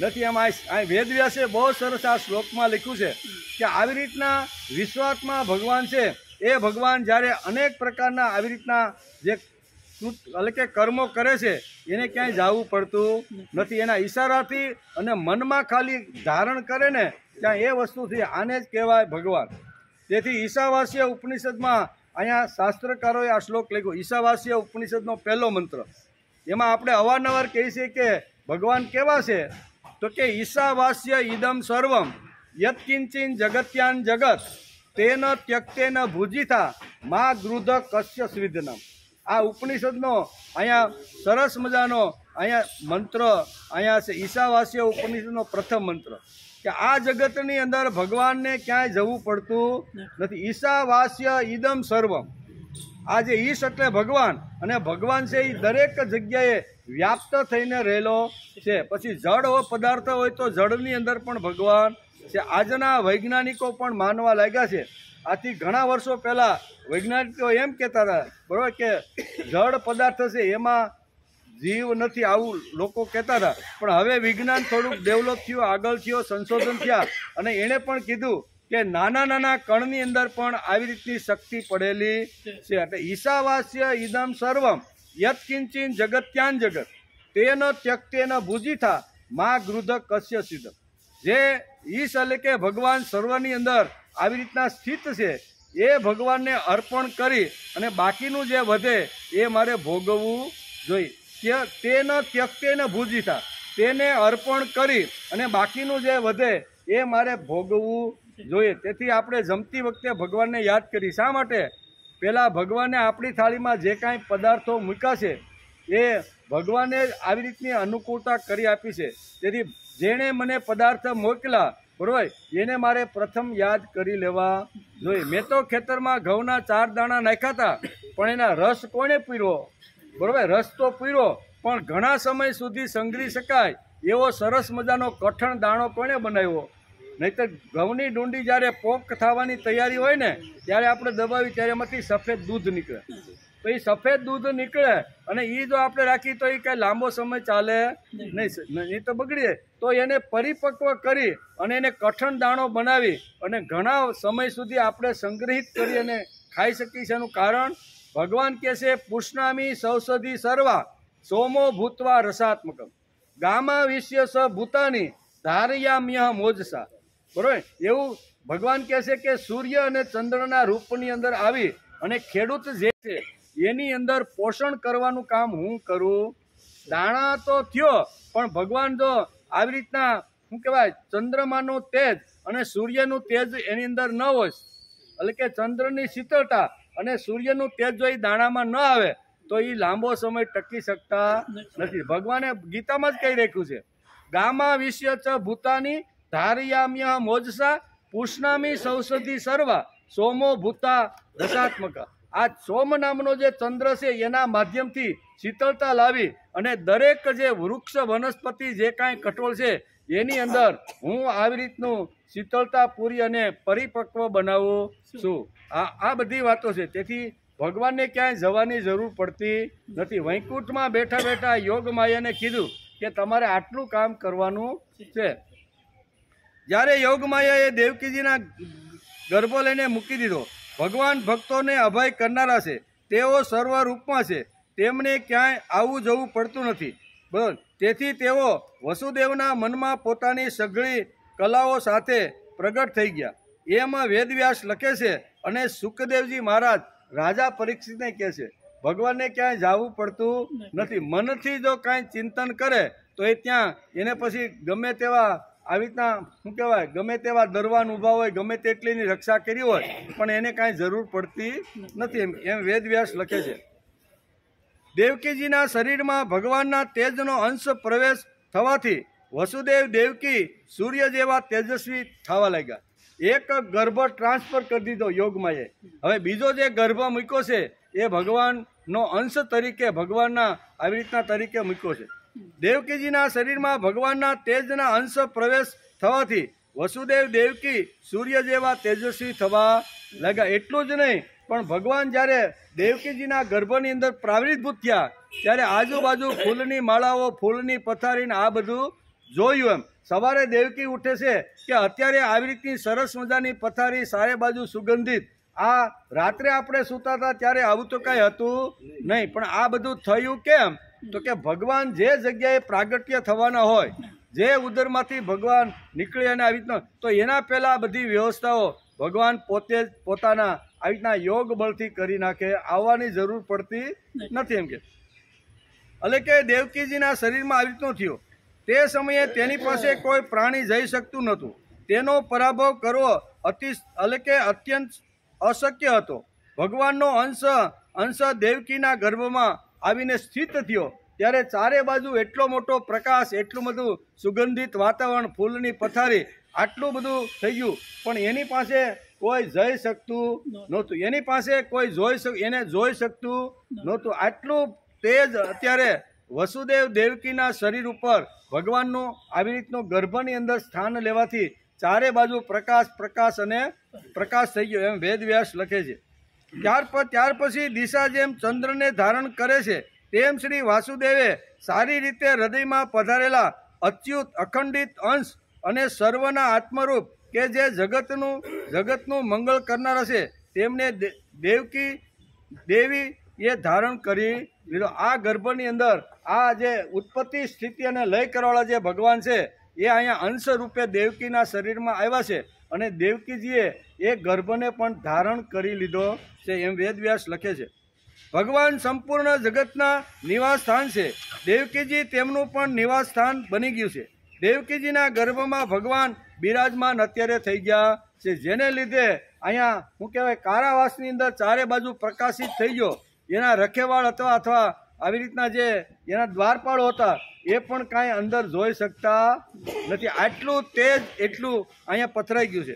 નથી. એમ આ વેદવ્યાસે બહુ સરસ આ શ્લોકમાં લખ્યું છે કે આવી રીતના વિશ્વાત્મા ભગવાન છે એ ભગવાન જ્યારે અનેક પ્રકારના આવી રીતના જે એટલે કે કર્મો કરે છે એને ક્યાંય જવું પડતું નથી. એના ઈશારાથી અને મનમાં ખાલી ધારણ કરે ને ત્યાં એ વસ્તુથી આને જ કહેવાય ભગવાન. તેથી ઈશાવાસ્ય ઉપનિષદમાં અહીંયા શાસ્ત્રકારોએ આ શ્લોક લખ્યો. ઈશાવાસ્ય ઉપનિષદનો 1લો મંત્ર, એમાં આપણે અવારનવાર કહીએ છીએ કે ભગવાન કેવા છે તો કે ઈશાવાસ્ય ઇદમ સર્વમ યત્કિંચિન જગત્યાન જગત તેન ત્યક્તેન ભુજિતા મા ગૃધ કશ્ય સ્વિધનમ. આ ઉપનિષદનો અહીંયા સરસ મજાનો અહીંયા મંત્ર અહીંયા છે. ઈશાવાસ્ય ઉપનિષદનો પ્રથમ મંત્ર કે આ જગતની અંદર ભગવાનને ક્યાંય જવું પડતું નથી. ઈશાવાસ્ય ઇદમ સર્વમ. આ જે ઈશ એટલે ભગવાન અને ભગવાન છે એ દરેક જગ્યાએ વ્યાપ્ત થઈને રહેલો છે. પછી જળ પદાર્થ હોય તો જળની અંદર પણ ભગવાન છે. આજના વૈજ્ઞાનિકો પણ માનવા લાગ્યા છે. આથી ઘણા વર્ષો પહેલાં વૈજ્ઞાનિકો એમ કહેતા હતા, બરાબર, કે જળ પદાર્થ છે એમાં જીવ નથી, આવું લોકો કહેતા હતા. પણ હવે વિજ્ઞાન થોડુંક ડેવલપ થયું, આગળ થયો, સંશોધન થયા અને એણે પણ કીધું કે નાના નાના કણની અંદર પણ આવી રીતની શક્તિ પડેલી છે. એટલે ઈશાવાસ્ય ઇદમ સર્વમ યત્કિંચિન જગત્યાન જગત તેન ત્યક્તેન ભુજિથા મા ગૃધ કસ્ય સિદ્ધ. જે ઈશ એટલે કે ભગવાન સર્વની અંદર આવી રીતના સ્થિત છે એ ભગવાનને અર્પણ કરી અને બાકીનું જે વધે એ મારે ભોગવવું જોઈએ. તેન ત્યક્તેન ભુજિથા, તેને અર્પણ કરી અને બાકીનું જે વધે એ મારે ભોગવવું જોઈએ. તેથી આપણે જમતી વખતે ભગવાનને યાદ કરી. શા માટે? પહેલાં ભગવાને આપણી થાળીમાં જે કાંઈ પદાર્થો મૂક્યા છે એ ભગવાને આવી રીતની અનુકૂળતા કરી આપી છે. તેથી જેણે મને પદાર્થ મોકલા બરોબર એને મારે પ્રથમ યાદ કરી લેવા જોઈએ. મેં તો ખેતરમાં ઘઉંના 4 દાણા નાખ્યા હતા, પણ એના રસ કોણે પીર્યો? બરોબર, રસ તો પીર્યો, પણ ઘણા સમય સુધી સંઘરી શકાય એવો સરસ મજાનો કઠણ દાણો કોણે બનાવ્યો? નહીંતર ઘઉંની ડુંડી જ્યારે પોક થવાની તૈયારી હોય ને ત્યારે આપણે દબાવી ત્યારે એમાંથી સફેદ દૂધ નીકળે. તો એ સફેદ દૂધ નીકળે અને એ જો આપણે રાખી તો એ કાંઈ લાંબો સમય ચાલે નહીં, તો બગડીએ. તો એને પરિપક્વ કરી અને એને કઠણ દાણો બનાવી અને ઘણા સમય સુધી આપણે સંગ્રહિત કરી અને ખાઈ શકીએ છીએ. એનું કારણ ભગવાન કહે છે પુષ્ણામી સૌષધિ સર્વા સોમો ભૂતવા રસાત્મકમ ગામા વિશ્ય સ ભૂતાની ધારયામ્ય મોજસા. બરોબર, એવું ભગવાન કહે છે કે સૂર્ય અને ચંદ્રના રૂપની અંદર આવી અને ખેડૂત જે છે એની અંદર પોષણ કરવાનું કામ હું કરું. દાણા તો થયો, પણ ભગવાન જો આવી રીતના શું કહેવાય ચંદ્રમાનું તેજ અને સૂર્યનું તેજ એની અંદર ન હોય, એટલે કે ચંદ્રની શીતળતા અને સૂર્યનું તેજ જો એ દાણામાં ન આવે તો એ લાંબો સમય ટકી શકતા નથી. ભગવાને ગીતામાં જ કહી રાખ્યું છે ગામા વિશ્ય ચ ભૂતાની ધારયામ્ય મોજસા પુષ્ણામી સૌષધિ સર્વા સોમો ભૂતા રસાત્મક. આ સોમ નામનો જે ચંદ્ર છે એના માધ્યમથી શીતળતા લાવી અને દરેક જે વૃક્ષ વનસ્પતિ જે કાંઈ કઠોળ છે એની અંદર હું આવી રીતનું શીતળતા પૂરી અને પરિપક્વ બનાવું છું. આ બધી વાતો છે. તેથી ભગવાનને ક્યાંય જવાની જરૂર પડતી નથી. વૈકુંઠમાં બેઠા બેઠા યોગ માયાને કીધું કે તમારે આટલું કામ કરવાનું છે. જ્યારે યોગ માયાએ દેવકીજીના ગર્ભો લઈને મૂકી દીધો. ભગવાન ભક્તોને અભય કરનારા છે, તેઓ સર્વ રૂપમાં છે, તેમને ક્યાંય આવવું જવું પડતું નથી. બરાબર, તેથી તેઓ વસુદેવના મનમાં પોતાની સઘળી કલાઓ સાથે પ્રગટ થઈ ગયા. એમાં વેદવ્યાસ લખે છે અને સુખદેવજી મહારાજ રાજા પરીક્ષિતને કહે છે ભગવાનને ક્યાંય જવું પડતું નથી. મનથી જો કાંઈ ચિંતન કરે તો એ ત્યાં એને પછી ગમે તેવા આવી રીતના શું કહેવાય ગમે તેવા દરવાન ઊભા હોય, ગમે તેટલીની રક્ષા કરી હોય, પણ એને કાંઈ જરૂર પડતી નથી એમ વેદવ્યાસ લખે છે. દેવકીજીના શરીરમાં ભગવાનના તેજનો અંશ પ્રવેશ થવાથી વસુદેવ દેવકી સૂર્ય જેવા તેજસ્વી થવા લાગ્યા. એક ગર્ભ ટ્રાન્સફર કરી દીધો યોગમાએ. હવે બીજો જે ગર્ભ મૂક્યો છે એ ભગવાનનો અંશ તરીકે ભગવાનના આવી રીતના તરીકે મૂક્યો છે. દેવકીજીના શરીરમાં ભગવાનના તેજના અંશ પ્રવેશ થવાથી વસુદેવ દેવકી સૂર્ય જેવા તેજસ્વી થવા લાગ્યા. એટલું જ નહીં, પણ ભગવાન જ્યારે દેવકીજીના ગર્ભની અંદર પ્રાવિર્ભૂત થયા ત્યારે આજુબાજુ ફૂલની માળાઓ, ફૂલની પથારીને આ બધું જોયું. એમ સવારે દેવકી ઉઠે છે કે અત્યારે આવી રીતની સરસ મજાની પથારી, સારે બાજુ સુગંધિત. આ રાત્રે આપણે સૂતા હતા ત્યારે આવું તો કાંઈ હતું નહીં, પણ આ બધું થયું કેમ? તો કે ભગવાન જે જગ્યાએ પ્રાગટ્ય થવાના હોય, જે ઉદરમાંથી ભગવાન નીકળે અને આવી રીતના, તો એના પહેલાં આ બધી વ્યવસ્થાઓ ભગવાન પોતે જ પોતાના આવી રીતના યોગ બળથી કરી નાખે. આવવાની જરૂર પડતી નથી એમ કે. એટલે કે દેવકીજીના શરીરમાં આવી રીતનું થયું. તે સમયે તેની પાસે કોઈ પ્રાણી જઈ શકતું નહોતું. તેનો પરાભવ કરવો અત્યંત અશક્ય હતો. ભગવાનનો અંશ દેવકીના ગર્ભમાં આવીને સ્થિત થયો ત્યારે ચારે બાજુ એટલો મોટો પ્રકાશ, એટલું બધું સુગંધિત વાતાવરણ, ફૂલની પથારી, આટલું બધું થઈ ગયું, પણ એની પાસે કોઈ જઈ શકતું નહોતું. એની પાસે કોઈ એને જોઈ શકતું નહોતું. આટલું તેજ અત્યારે વસુદેવ દેવકીના શરીર ઉપર ભગવાનનું આવી રીતનું ગર્ભની અંદર સ્થાન લેવાથી ચારે બાજુ પ્રકાશ અને પ્રકાશ થઈ ગયો એમ વેદવ્યાસ લખે છે. ત્યાર પછી દિશા જેમ ચંદ્રને ધારણ કરે છે તેમ શ્રી વાસુદેવે સારી રીતે હૃદયમાં પધારેલા અચ્યુત અખંડિત અંશ અને સર્વના આત્મરૂપ કે જે જગતનું મંગળ કરનાર હશે તેમને દેવકી દેવી એ ધારણ કરી લીધો। આ ગર્ભની અંદર આ જે ઉત્પત્તિ સ્થિતિ અને લય કરવાવાળા જે ભગવાન છે એ અહીંયા અંશ રૂપે દેવકીના શરીરમાં આવ્યા છે અને દેવકીજીએ એ ગર્ભને પણ ધારણ કરી લીધો છે એમ વેદવ્યાસ લખે છે। ભગવાન સંપૂર્ણ જગતના નિવાસ સ્થાન છે। દેવકીજી તેમનું પણ નિવાસ સ્થાન બની ગયું છે। દેવકીજીના ગર્ભમાં ભગવાન બિરાજમાન અત્યારે થઈ ગયા છે, જેને લીધે અહીંયા શું કહેવાય કારાવાસની અંદર ચારે બાજુ પ્રકાશિત થઈ ગયો। એના રખેવાળ અથવા આવી રીતના જે એના દ્વારપાળો હતા એ પણ કાંઈ અંદર જોઈ શકતા નથી, આટલું તેજ એટલું અહીંયા પથરાઈ ગયું છે।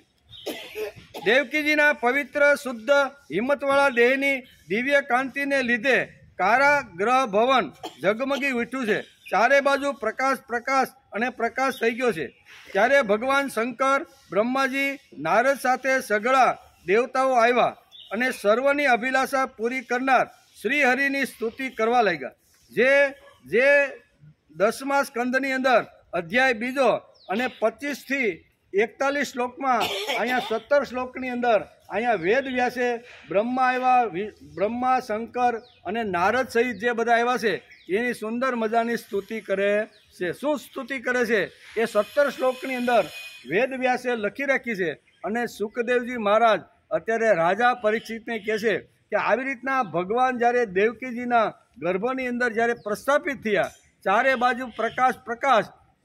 દેવકીજીના પવિત્ર શુદ્ધ હિંમતવાળા દેહની દિવ્ય કાંતિને લીધે કારાગૃહ ભવન ઝગમગી ઉઠ્યું છે। ચારે બાજુ પ્રકાશ અને પ્રકાશ થઈ ગયો છે। ત્યારે ભગવાન શંકર બ્રહ્માજી નારદ સાથે સઘળા દેવતાઓ આવ્યા અને સર્વની અભિલાષા પૂરી કરનાર શ્રી હરિની સ્તુતિ કરવા લાગ્યા। જે 10મા સ્કંદની અંદર અધ્યાય 2 અને 25 થી 41 શ્લોકમાં અહીંયા 17 શ્લોકની અંદર અહીંયા વેદ વ્યાસે બ્રહ્મા શંકર અને નારદ સહિત જે બધા આવ્યા છે એની સુંદર મજાની સ્તુતિ કરે છે। શું સ્તુતિ કરે છે એ 17 શ્લોકની અંદર વેદ વ્યાસે લખી રાખી છે। અને સુખદેવજી મહારાજ અત્યારે રાજા પરીક્ષિતને કહે છે કે આવી રીતના ભગવાન જ્યારે દેવકીજીના ગર્ભની અંદર જ્યારે પ્રસ્થાપિત થયા, ચારે બાજુ પ્રકાશ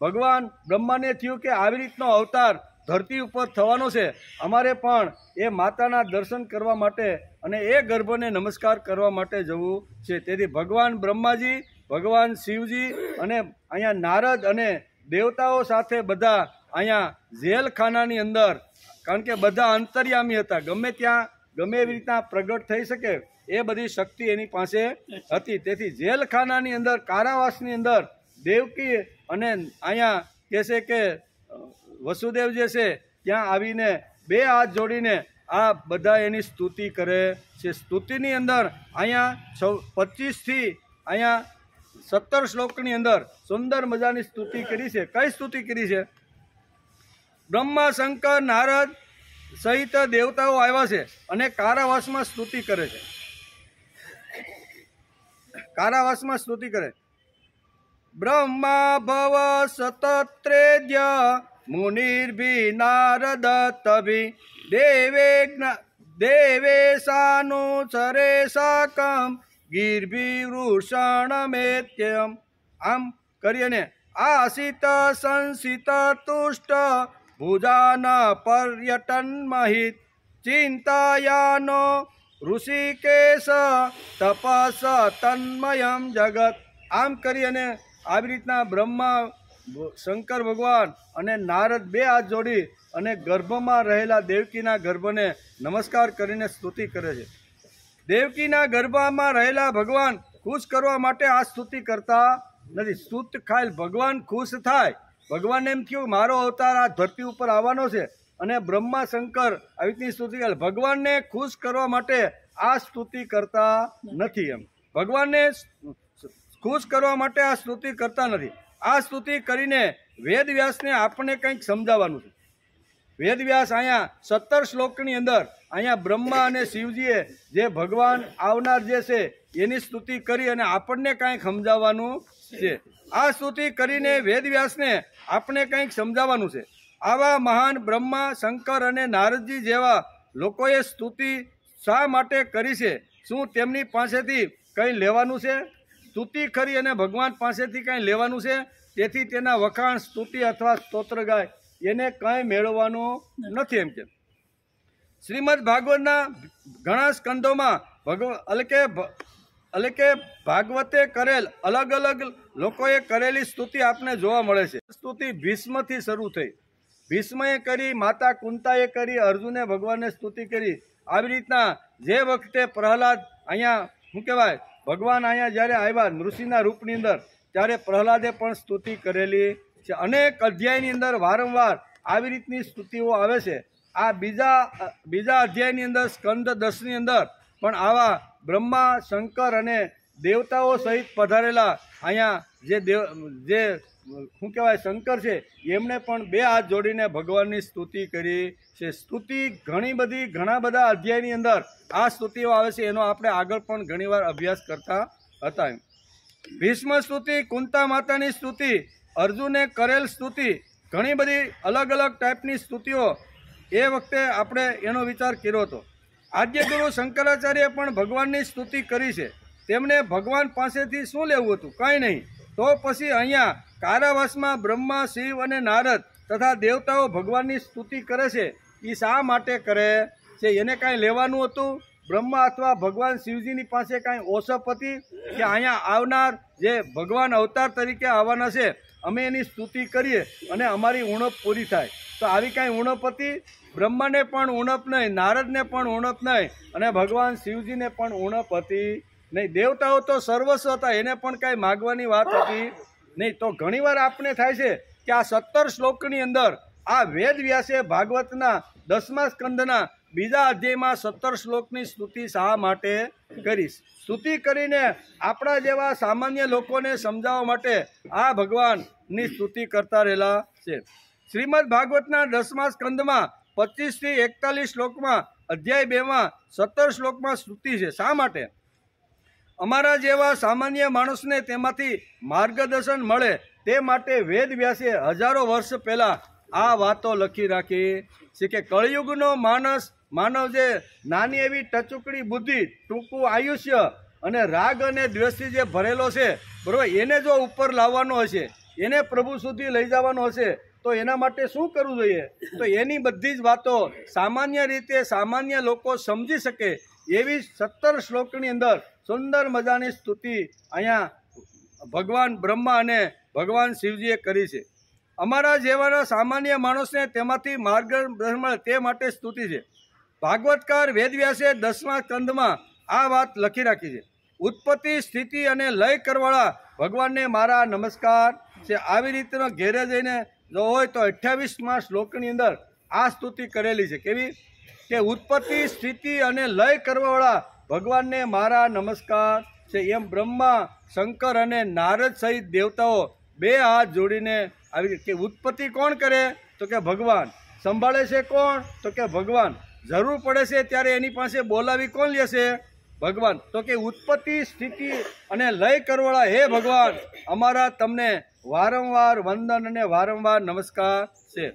ભગવાન બ્રહ્માને થયું કે આવી રીતનો અવતાર ધરતી ઉપર થવાનો છે, અમારે પણ એ માતાના દર્શન કરવા માટે અને એ ગર્ભને નમસ્કાર કરવા માટે જવું છે। તેથી ભગવાન બ્રહ્માજી, ભગવાન શિવજી અને અહીંયા નારદ અને દેવતાઓ સાથે બધા અહીંયા જેલખાનાની અંદર, કારણ કે બધા અંતર્યામી હતા, ગમે એવી રીતના પ્રગટ થઈ શકે એ બધી શક્તિ એની પાસે હતી। તેથી જેલખાનાની અંદર કારાવાસની અંદર દેવકી અને અહીંયા કહે છે કે વસુદેવ જે છે ત્યાં આવીને 2 હાથ જોડીને આ બધા એની સ્તુતિ કરે છે। સ્તુતિની અંદર અહીંયા 25 થી અહીંયા 17 શ્લોકની અંદર સુંદર મજાની સ્તુતિ કરી છે। કઈ સ્તુતિ કરી છે? બ્રહ્મા શંકર નારદ સહિત દેવતાઓ આવ્યા છે અને કારાવાસમાં સ્તુતિ કરે છે। કારાવાસમાં સ્તુતિ કરે। બ્રહ્મા ભવ સતત્રેદ્ય મુનિર્ભી નારદ તભી દેવેશાનુચરે સાકમ ગીર્ભી વૃષણમેત્યમ। આમ કરીને આસિત સંસિત તુષ્ટ ભુજાન પર્યટન મહિત ચિંતાયાનો ઋષિકેશ તપસ તન્મયમ જગત। આમ કરી અને આવી રીતના બ્રહ્મા શંકર ભગવાન અને નારદ 2 હાથ જોડી અને ગર્ભમાં રહેલા દેવકીના ગર્ભને નમસ્કાર કરીને સ્તુતિ કરે છે। દેવકીના ગર્ભમાં રહેલા ભગવાન ખુશ કરવા માટે આ સ્તુતિ કરતા નથી। સ્તુત ખાય ભગવાન ખુશ થાય, ભગવાનને એમ થયું મારો અવતાર આ ધરતી ઉપર આવવાનો છે અને બ્રહ્મા શંકર આવી રીતની સ્તુતિ કરે। ભગવાનને ખુશ કરવા માટે આ સ્તુતિ કરતા નથી। એમ ભગવાનને ખુશ કરવા માટે આ સ્તુતિ કરતા નથી। આ સ્તુતિ કરીને વેદવ્યાસને આપણને કંઈક સમજાવવાનું છે। વેદવ્યાસ અહીંયા 17 શ્લોકની અંદર અહીંયા બ્રહ્મા અને શિવજીએ જે ભગવાન આવનાર જે છે એની સ્તુતિ કરી અને આપણને કંઈક સમજાવવાનું છે। આ સ્તુતિ કરીને વેદવ્યાસને આપણે કંઈક સમજાવવાનું છે। આવા મહાન બ્રહ્મા શંકર અને નારદજી જેવા લોકોએ સ્તુતિ શા માટે કરી છે? શું તેમની પાસેથી કંઈ લેવાનું છે? સ્તુતિ કરી અને ભગવાન પાસેથી કંઈ લેવાનું છે? તેથી તેના વખાણ સ્તુતિ અથવા સ્તોત્ર ગાય એને કંઈ મેળવવાનું નથી। એમ કે શ્રીમદ ભાગવતના ઘણા સ્કંદોમાં ભાગવતે કરેલ અલગ અલગ લોકોએ કરેલી સ્તુતિ આપને જોવા મળે છે। સ્તુતિ ભીષ્મથી શરૂ થઈ, ભીષ્મએ કરી, માતા કુંતાએ કરી, અર્જુને ભગવાનને સ્તુતિ કરી। આવી રીતના જે વખતે પ્રહલાદ અહીંયા શું કહેવાય ભગવાન અહીંયા જ્યારે આવ્યા ઋષિના રૂપની અંદર ત્યારે પ્રહલાદે પણ સ્તુતિ કરેલી છે। અનેક અધ્યાયની અંદર વારંવાર આવી રીતની સ્તુતિઓ આવે છે। આ બીજા અધ્યાયની અંદર સ્કંદ 10ની અંદર પણ આવા બ્રહ્મા શંકર અને દેવતાઓ સહિત પધારેલા અહીંયા જે શું કહેવાય શંકર છે એમણે પણ 2 હાથ જોડીને ભગવાનની સ્તુતિ કરી છે. સ્તુતિ ઘણા બધા અધ્યાયની અંદર આ સ્તુતિઓ આવે છે, એનો આપણે આગળ પણ ઘણીવાર અભ્યાસ કરતા હતા. ભીષ્મ સ્તુતિ, કુંતા માતાની સ્તુતિ, અર્જુને કરેલ સ્તુતિ, ઘણી બધી અલગ અલગ ટાઈપની સ્તુતિઓ એ વખતે આપણે એનો વિચાર કર્યો હતો. આદ્ય ગુરુ શંકરાચાર્ય પણ ભગવાનની સ્તુતિ કરી છે. તેમને ભગવાન પાસેથી શું લેવું હતું? કંઈ નહીં. તો પછી અહીંયા કારાવાસમાં બ્રહ્મા, શિવ અને નારદ તથા દેવતાઓ ભગવાનની સ્તુતિ કરે છે. એ શા માટે કરે છે? એને કાંઈ લેવાનું હતું? બ્રહ્મા અથવા ભગવાન શિવજીની પાસે કાંઈ ઓસપ હતી કે અહીંયા આવનાર જે ભગવાન અવતાર તરીકે આવવાના છે અમે એની સ્તુતિ કરીએ અને અમારી ઉણપ પૂરી થાય? તો આવી કાંઈ ઉણપ હતી? બ્રહ્માને પણ ઉણપ નહીં, નારદને પણ ઉણપ નહીં અને ભગવાન શિવજીને પણ ઉણપ હતી નહીં. દેવતાઓ તો સર્વસ્વ હતા, એને પણ કાંઈ માગવાની વાત હતી નહીં. તો ઘણીવાર આપણે થાય છે કે આ 17 શ્લોકની અંદર આ વેદ વ્યાસે ભાગવતના 10મા સ્કંદના 2જા અધ્યાયમાં 17 શ્લોકની સ્તુતિ શા માટે કરી? સ્તુતિ કરીને આપણા જેવા સામાન્ય લોકોને સમજાવવા માટે આ ભગવાનની સ્તુતિ કરતા રહેલા છે. શ્રીમદ ભાગવતના 10મા સ્કંદમાં 25 થી 41 શ્લોકમાં, અધ્યાય 2માં 17 શ્લોકમાં સ્તુતિ છે. શા માટે? અમારા જેવા સામાન્ય માણસને તેમાંથી માર્ગદર્શન મળે તે માટે વેદ વ્યાસે હજારો વર્ષ પહેલાં આ વાતો લખી રાખી છે કે કળિયુગનો માનવ જે નાની એવી ટચુકડી બુદ્ધિ, ટૂંકું આયુષ્ય અને રાગ અને દ્વેષથી જે ભરેલો છે, બરાબર, એને જો ઉપર લાવવાનો હશે, એને પ્રભુ સુધી લઈ જવાનો હશે તો એના માટે શું કરવું જોઈએ? તો એની બધી જ વાતો સામાન્ય રીતે સામાન્ય લોકો સમજી શકે એવી 17 શ્લોકની અંદર સુંદર મજાની સ્તુતિ અહીંયા ભગવાન બ્રહ્મા અને ભગવાન શિવજીએ કરી છે. અમારા જેવાના સામાન્ય માણસને તેમાંથી માર્ગદર્શન મળે તે માટે સ્તુતિ છે. ભાગવતકાર વેદવ્યાસે 10મા સ્કંદમાં આ વાત લખી રાખી છે. ઉત્પત્તિ, સ્થિતિ અને લય કરવાળા ભગવાનને મારા નમસ્કાર છે. આવી રીતનો ઘેરે જઈને જો હોય તો 28મા શ્લોકની અંદર આ સ્તુતિ કરેલી છે. કેવી? કે ઉત્પત્તિ, સ્થિતિ અને લય કરવાવાળા ભગવાનને મારા નમસ્કાર છે. એમ બ્રહ્મા, શંકર અને નારદ સહિત દેવતાઓ 2 હાથ જોડીને આવી કે ઉત્પત્તિ કોણ કરે? તો કે ભગવાન. સંભાળે છે કોણ? તો કે ભગવાન. જરૂર પડે છે ત્યારે એની પાસે બોલાવી કોણ લેશે? ભગવાન. તો કે ઉત્પત્તિ, સ્થિતિ અને લય કરવાળા હે ભગવાન, અમારા તમને વારંવાર વંદન અને વારંવાર નમસ્કાર છે.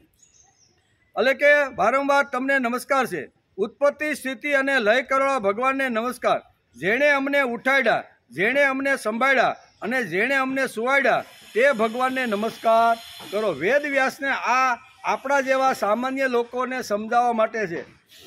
એટલે કે વારંવાર તમને નમસ્કાર છે. ઉત્પત્તિ, સ્થિતિ અને લય કરવાળા ભગવાનને નમસ્કાર. જેણે અમને ઉઠાડ્યા, જેણે અમને સંભાળ્યા અને જેણે અમને સુવાડ્યા તે ભગવાનને નમસ્કાર કરો. વેદ વ્યાસને આ આપણા જેવા સામાન્ય લોકોને સમજાવવા માટે છે.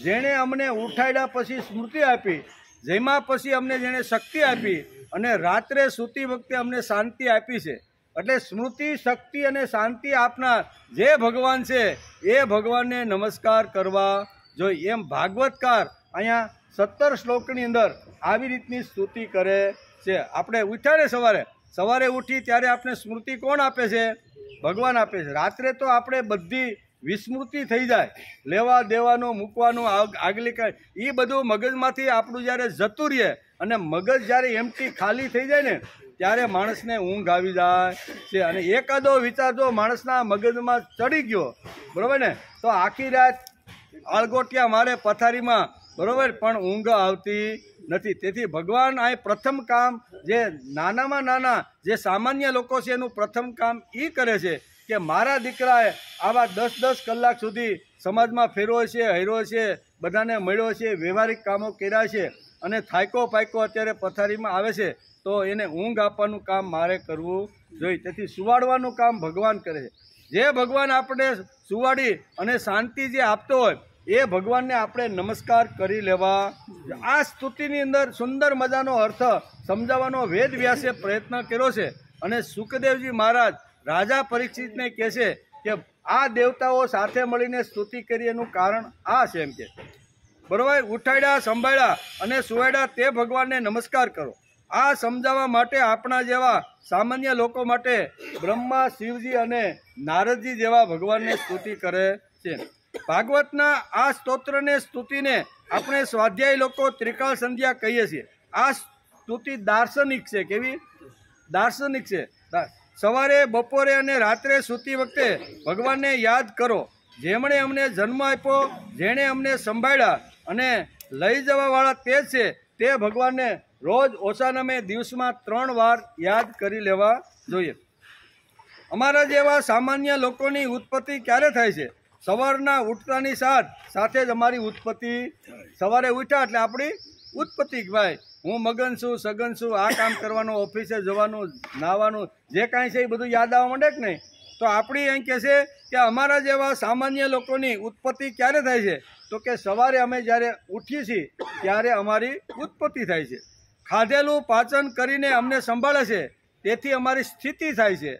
જેણે અમને ઉઠાડ્યા પછી સ્મૃતિ આપી, જેમાં પછી અમને જેણે શક્તિ આપી અને રાત્રે સૂતી વખતે અમને શાંતિ આપી છે. એટલે સ્મૃતિ, શક્તિ અને શાંતિ આપનાર જે ભગવાન છે એ ભગવાનને નમસ્કાર કરવા જોઈએ. એમ ભાગવતકાર અહીંયા 17 શ્લોકની અંદર આવી રીતની સ્તુતિ કરે છે. આપણે ઉઠ્યા ને સવારે ઉઠી ત્યારે આપણે સ્મૃતિ કોણ આપે છે? ભગવાન આપે છે. રાત્રે તો આપણે બધી વિસ્મૃતિ થઈ જાય, લેવા દેવાનું, મૂકવાનું, આગલી એ બધું મગજમાંથી આપણું જ્યારે જતું રહે અને મગજ જ્યારે એમટી ખાલી થઈ જાય ને ત્યારે માણસને ઊંઘ આવી જાય છે. અને એકાદો વિચાર જો માણસના મગજમાં ચડી ગયો, બરાબર ને, તો આખી રાત આળગોટિયા મારે પથારીમાં, બરાબર, પણ ઊંઘ આવતી નથી. તેથી ભગવાન આ પ્રથમ કામ જે નાનામાં નાના જે સામાન્ય લોકો છે એનું પ્રથમ કામ એ કરે છે કે મારા દીકરાએ આવા 10-10 કલાક સુધી સમાજમાં ફેરવો છે, હર્યો છે, બધાને મળ્યો છે, વ્યવહારિક કામો કર્યા છે અને થાયકો પાયકો અત્યારે પથારીમાં આવે છે, તો એને ઊંઘ આપવાનું કામ મારે કરવું જોઈએ. તેથી સુવાડવાનું કામ ભગવાન કરે છે. જે ભગવાન આપણે સુવાડી અને શાંતિ જે આપતો હોય એ ભગવાનને આપણે નમસ્કાર કરી લેવા. આ સ્તુતિની અંદર સુંદર મજાનો અર્થ સમજાવવાનો વેદ વ્યાસે પ્રયત્ન કર્યો છે. અને સુખદેવજી મહારાજ રાજા પરીક્ષિતને કહે છે કે આ દેવતાઓ સાથે મળીને સ્તુતિ કરી એનું કારણ આ છે એમ કે, બરાબર, ઉઠાડ્યા, સંભાળ્યા અને સુવાડ્યા તે ભગવાનને નમસ્કાર કરો. આ સમજાવવા માટે આપણા જેવા સામાન્ય લોકો માટે બ્રહ્મા, શિવજી અને નારદજી જેવા ભગવાનને સ્તુતિ કરે છે. ભાગવતના આ સ્તોત્રને સ્તુતિને આપણે સ્વાધ્યાય લોકો ત્રિકાળ સંધ્યા કહીએ છીએ. આ સ્તુતિ દાર્શનિક છે. કેવી? દાર્શનિક છે. સવારે, બપોરે અને રાત્રે સૂતી વખતે ભગવાનને યાદ કરો. જેમણે અમને જન્મ આપ્યો, જેણે અમને સંભાળ્યા અને લઈ જવાવાળા તે છે. તે ભગવાનને રોજ ઓછાનામે દિવસમાં 3 વાર યાદ કરી લેવા જોઈએ. અમારા જેવા સામાન્ય લોકોની ઉત્પત્તિ ક્યારે થાય છે? સવારના ઉઠતાની સાથે જ અમારી ઉત્પત્તિ. સવારે ઉઠ્યા એટલે આપણી ઉત્પત્તિ. ભાઈ હું મગન છું, સગન છું, આ કામ કરવાનું, ઓફિસે જવાનું, નાહવાનું, જે કાંઈ છે એ બધું યાદ આવવા માંડે કે નહીં? તો આપણી એમ કહે છે કે અમારા જેવા સામાન્ય લોકોની ઉત્પત્તિ ક્યારે થાય છે? તો કે સવારે અમે જ્યારે ઉઠીએ છીએ ત્યારે અમારી ઉત્પત્તિ થાય છે. ખાધેલું પાચન કરીને અમને સંભાળે છે, તેથી અમારી સ્થિતિ થાય છે.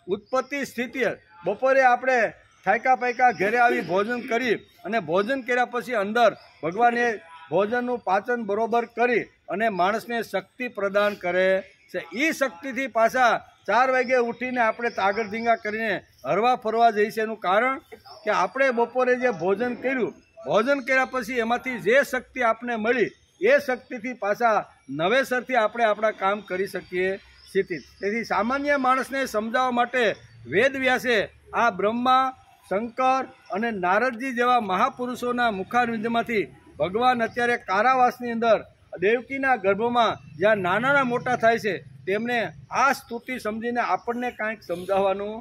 ઉત્પત્તિ, સ્થિતિ. બપોરે આપણે થાક્યા પાક્યા ઘરે આવી ભોજન કરી અને ભોજન કર્યા પછી અંદર ભગવાને ભોજનનું પાચન બરોબર કરી અને માણસને શક્તિ પ્રદાન કરે છે. એ શક્તિથી પાછા 4 વાગે ઉઠીને આપણે તાગડ ધીંગા કરીને હરવા ફરવા જઈએ છીએ. એનું કારણ કે આપણે બપોરે જે ભોજન કર્યું, ભોજન કર્યા પછી એમાંથી જે શક્તિ આપણને મળી એ શક્તિથી પાછા નવેસરથી આપણે આપણા કામ કરી શકીએ છીએ. તેથી સામાન્ય માણસને સમજાવવા માટે વેદવ્યાસે આ બ્રહ્મા, શંકર અને નારદજી જેવા મહાપુરુષોના મુખારવિંદમાંથી ભગવાન અત્યારે કારાવાસની અંદર દેવકીના ગર્ભમાં જ્યાં નાના મોટા થાય છે તેમને આ સ્તુતિ સમજીને આપણને કાંઈક સમજાવવાનું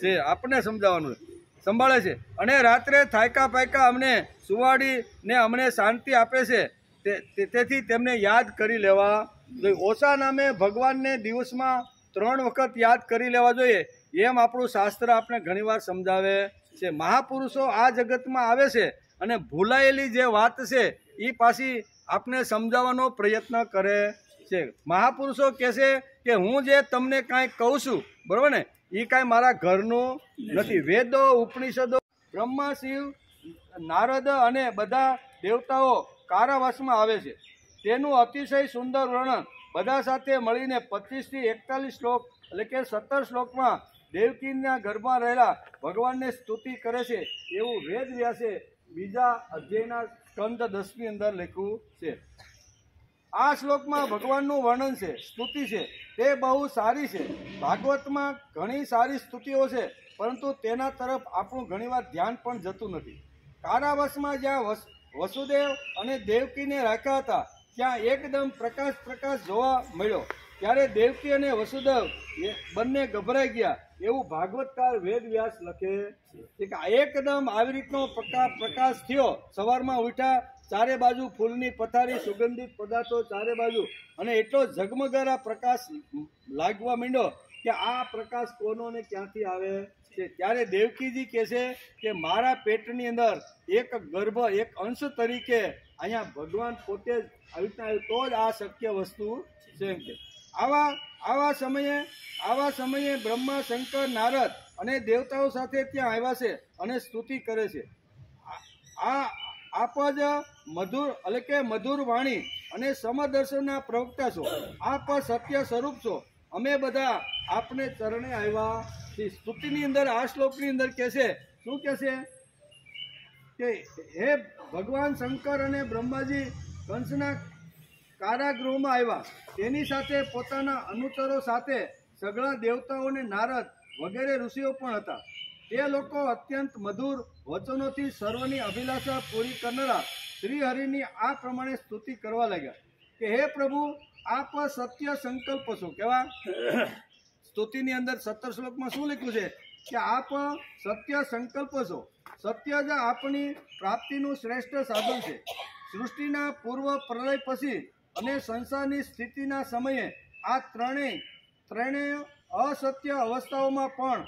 છે. આપણને સમજાવવાનું સંભાળે છે અને રાત્રે થાક્યા પાક્યા અમને સુવાડીને અમને શાંતિ આપે છે. તેથી તેમને યાદ કરી લેવા જોઈએ. ઓછા નામે ભગવાનને દિવસમાં 3 વખત યાદ કરી લેવા જોઈએ એમ આપણું શાસ્ત્ર આપણે ઘણીવાર સમજાવે છે. મહાપુરુષો આ જગતમાં આવે છે અને ભૂલાયેલી જે વાત છે એ પાછી આપને સમજાવવાનો પ્રયત્ન કરે છે. મહાપુરુષો કહે છે કે હું જે તમને કાંઈ કહું છું, બરાબર ને, એ કાંઈ મારા ઘરનું નથી. વેદો, ઉપનિષદો, બ્રહ્મા, શિવ, નારદ અને બધા દેવતાઓ કારાવાસમાં આવે છે. તેનું અતિશય સુંદર વર્ણન બધા સાથે મળીને 25 થી 41 શ્લોક એટલે કે 17 શ્લોકમાં દેવકીના ગર્ભમાં રહેલા ભગવાનને સ્તુતિ કરે છે એવું વેદ વ્યાસે બીજા અધ્યાયના સ્કંદ 10ની અંદર લખ્યું છે. આ શ્લોકમાં ભગવાનનું વર્ણન છે, સ્તુતિ છે, તે બહુ સારી છે. ભાગવતમાં ઘણી સારી સ્તુતિઓ છે, પરંતુ તેના તરફ આપણું ઘણીવાર ધ્યાન પણ જતું નથી. કારાવાસમાં જ્યાં વસુદેવ અને દેવકીને રાખ્યા હતા ત્યાં એકદમ પ્રકાશ જોવા મળ્યો. ત્યારે દેવકી અને વસુદેવ બંને ગભરાઈ ગયા એવું ભાગવતકાર વેદવ્યાસ લખે છે કે એકદમ આવી રીતનો પ્રકાશ થયો. સવારમાં ઉઠ્યા, ચારે બાજુ ફૂલની પથારી, સુગંધિત પદાર્થો ચારે બાજુ, અને એટલો ઝગમગારા પ્રકાશ લાગવા માંડ્યો કે આ પ્રકાશ કોનો ને ક્યાંથી આવે છે. ત્યારે દેવકીજી કહે છે કે મારા પેટની અંદર એક ગર્ભ, એક અંશ તરીકે અહીંયા ભગવાન પોતે જ આવી રીતના તો જ આ શક્ય વસ્તુ છે એમ કે. આવા સમયે બ્રહ્મા, શંકર, નારદ અને દેવતાઓ સાથે ત્યાં આવ્યા છે અને સ્તુતિ કરે છે. આપ જ મધુર એટલે કે મધુર વાણી અને સમદર્શનના પ્રવક્તા છો. આપ સત્ય સ્વરૂપ છો. અમે બધા આપને ચરણે આવ્યા છીએ. સ્તુતિની અંદર આ શ્લોકની અંદર કહે છે, શું કહે છે કે હે ભગવાન શંકર અને બ્રહ્માજી કંસના કારાગૃહમાં આવ્યા. તેની સાથે પોતાના અનુચરો સાથે સઘળા દેવતાઓને નારદ વગેરે ઋષિઓ પણ હતા. તે લોકો અત્યંત મધુર વચનોથી સર્વની અભિલાષા પૂરી કરનારા શ્રી હરિની આ પ્રમાણે સ્તુતિ કરવા લાગ્યા કે હે પ્રભુ, આપ સત્ય સંકલ્પ છો. કેવા સ્તુતિની અંદર 17 શ્લોકમાં શું લખ્યું છે કે આપ સત્ય સંકલ્પ છો. સત્ય જ આપણી પ્રાપ્તિનું શ્રેષ્ઠ સાધન છે. સૃષ્ટિના પૂર્વ પ્રલય પછી અને સંસારની સ્થિતિના સમયે આ ત્રણેય અસત્ય અવસ્થાઓમાં પણ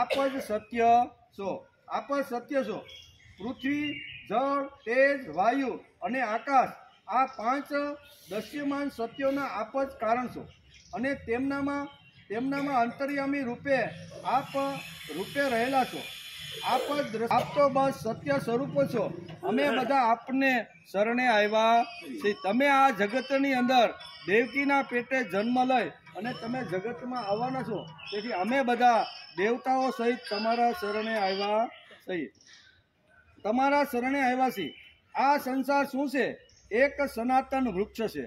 આપ જ સત્ય છો. આપ જ સત્ય છો. પૃથ્વી, જળ, તેજ, વાયુ અને આકાશ આ 5 દશ્યમાન સત્યોના આપ જ કારણ છો અને તેમનામાં અંતર્યામી રૂપે આપ રૂપે રહેલા છો. આપ તો બસ સત્ય સ્વરૂપ છો. અમે બધા આપને શરણે આવ્યા છીએ. તમે આ જગતની અંદર દેવકીના પેટે જન્મ લઈ અને તમે જગતમાં આવવાના છો. તેથી અમે બધા દેવતાઓ સહિત તમારા શરણે આવ્યા છીએ. આ સંસાર શું છે? એક સનાતન વૃક્ષ છે.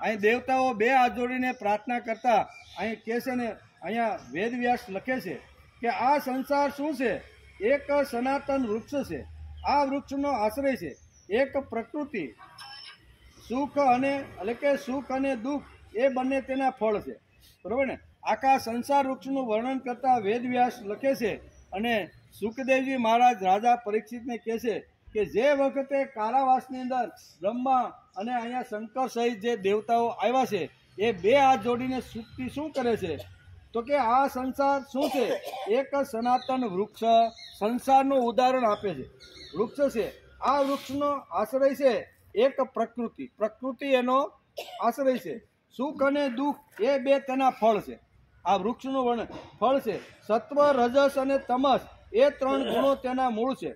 અહીં દેવતાઓ બે હાથ જોડીને પ્રાર્થના કરતા અહીં કહે છે ને, અહીંયા વેદવ્યાસ લખે છે કે આ સંસાર શું છે? એક સનાતન વૃક્ષ છે. આ વૃક્ષનો આશ્રય છે એક પ્રકૃતિ. સુખ અને એટલે કે સુખ અને દુઃખ એ બંને તેના ફળ છે. બરોબર ને? આખા સંસાર વૃક્ષનું વર્ણન કરતા વેદવ્યાસ લખે છે અને સુખદેવજી મહારાજ રાજા પરીક્ષિતને કહે છે કે જે વખતે કારાવાસની અંદર બ્રહ્મા અને અહીંયા શંકર સહિત જે દેવતાઓ આવ્યા છે એ બે હાથ જોડીને સ્તુતિ શું કરે છે? તો કે આ સંસાર શું છે? એક સનાતન વૃક્ષ. સંસારનું ઉદાહરણ આપે છે. વૃક્ષ છે. આ વૃક્ષનો આશ્રય છે એક પ્રકૃતિ. પ્રકૃતિ એનો આશ્રય છે. સુખ અને દુઃખ એ બે તેના ફળ છે. આ વૃક્ષનું વર્ણન ફળ છે. સત્વ, રજસ અને તમસ એ ત્રણ ગુણો તેના મૂળ છે.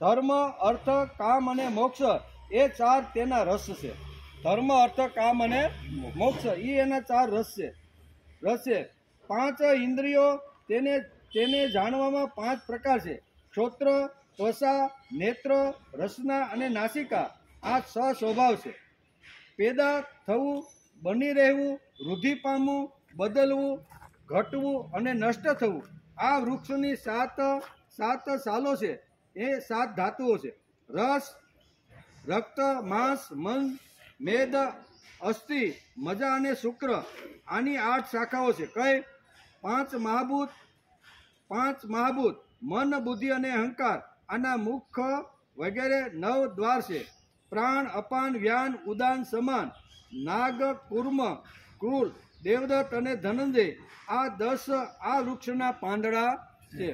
ધર્મ, અર્થ, કામ અને મોક્ષ એ ચાર તેના રસ છે. ધર્મ, અર્થ, કામ અને મોક્ષ એ એના ચાર રસ છે. પાંચ ઇન્દ્રિયો તેને જાણવામાં પાંચ પ્રકાર છે. શ્રોત્ર, ત્વચા, નેત્ર, રસના અને નાસિકા આ છ સ્વભાવ છે. પેદા થવું, બની રહેવું, વૃદ્ધિ પામવું, બદલવું, ઘટવું અને નષ્ટ થવું આ વૃક્ષની સાત સાલો છે. એ સાત ધાતુઓ છે. રસ, રક્ત, માંસ, મન, મેદ, અસ્થિ, મજા અને શુક્ર આની 8 શાખાઓ છે. કઈ? પાંચ મહાભૂત મન, બુદ્ધિ અને અહંકાર આના મુખ વગેરે 9 દ્વાર છે. પ્રાણ, અપાન, વ્યાન, ઉદાન, સમાન, નાગ, કુર્મ, ક્રૂર, દેવદત્ત અને ધનંજય આ 10 આ વૃક્ષના પાંદડા છે.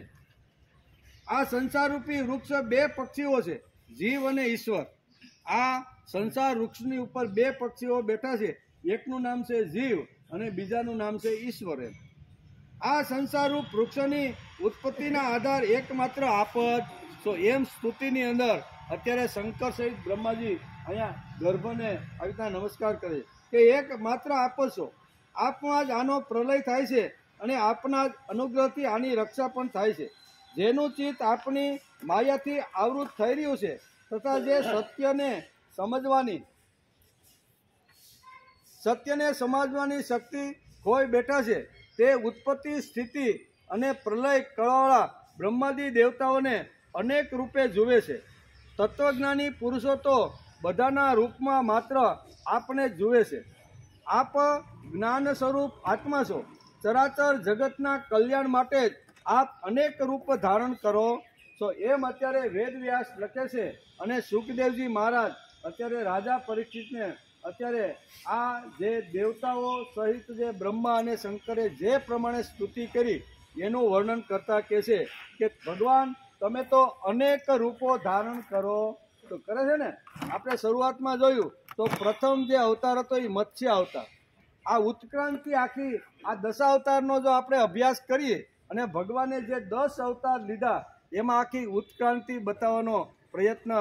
આ સંસારરૂપી વૃક્ષ બે પક્ષીઓ છે, જીવ અને ઈશ્વર. આ સંસાર વૃક્ષની ઉપર બે પક્ષીઓ બેઠા છે. એકનું નામ છે જીવ અને બીજાનું નામ છે ઈશ્વર. આ સંસારરૂપ વૃક્ષની ઉત્પત્તિના આધાર એકમાત્ર આપ જ છો એમ સ્તુતિની અંદર અત્યારે શંકર સહિત બ્રહ્માજી અહીંયા ગર્ભને આવી રીતના નમસ્કાર કરે કે એક માત્ર આપ છો. આપમાં જ આનો પ્રલય થાય છે અને આપના જ અનુગ્રહથી આની રક્ષા પણ થાય છે. જેનું ચિત્ત આપની માયાથી આવૃત થઈ રહ્યું છે તથા જે સત્યને સમજવાની શક્તિ ખોઈ બેઠા છે તે ઉત્પત્તિ, સ્થિતિ અને પ્રલય કળવાળા બ્રહ્માદિ દેવતાઓને અનેક રૂપે જુએ છે. તત્વજ્ઞાની પુરુષો તો બધાના રૂપમાં માત્ર આપને જુએ છે. આપ જ્ઞાન સ્વરૂપ આત્મા છો. ચરાચર જગતના કલ્યાણ માટે જ આપ અનેક રૂપ ધારણ કરો છો એમ અત્યારે વેદવ્યાસ લખે છે. અને સુખદેવજી મહારાજ અત્યારે રાજા પરીક્ષિતને અત્યારે આ જે દેવતાઓ સહિત જે બ્રહ્મા અને શંકરે જે પ્રમાણે સ્તુતિ કરી એનું વર્ણન કરતા કહે છે કે ભગવાન તમે તો અનેક રૂપો ધારણ કરો તો કરે છે ને. આપણે શરૂઆતમાં જોયું તો પ્રથમ જે અવતાર હતો એ મત્સ્ય અવતાર. આ ઉત્ક્રાંતિ આખી આ 10 અવતારનો જો આપણે અભ્યાસ કરીએ અને ભગવાને જે 10 અવતાર લીધા એમાં આખી ઉત્ક્રાંતિ બતાવવાનો પ્રયત્ન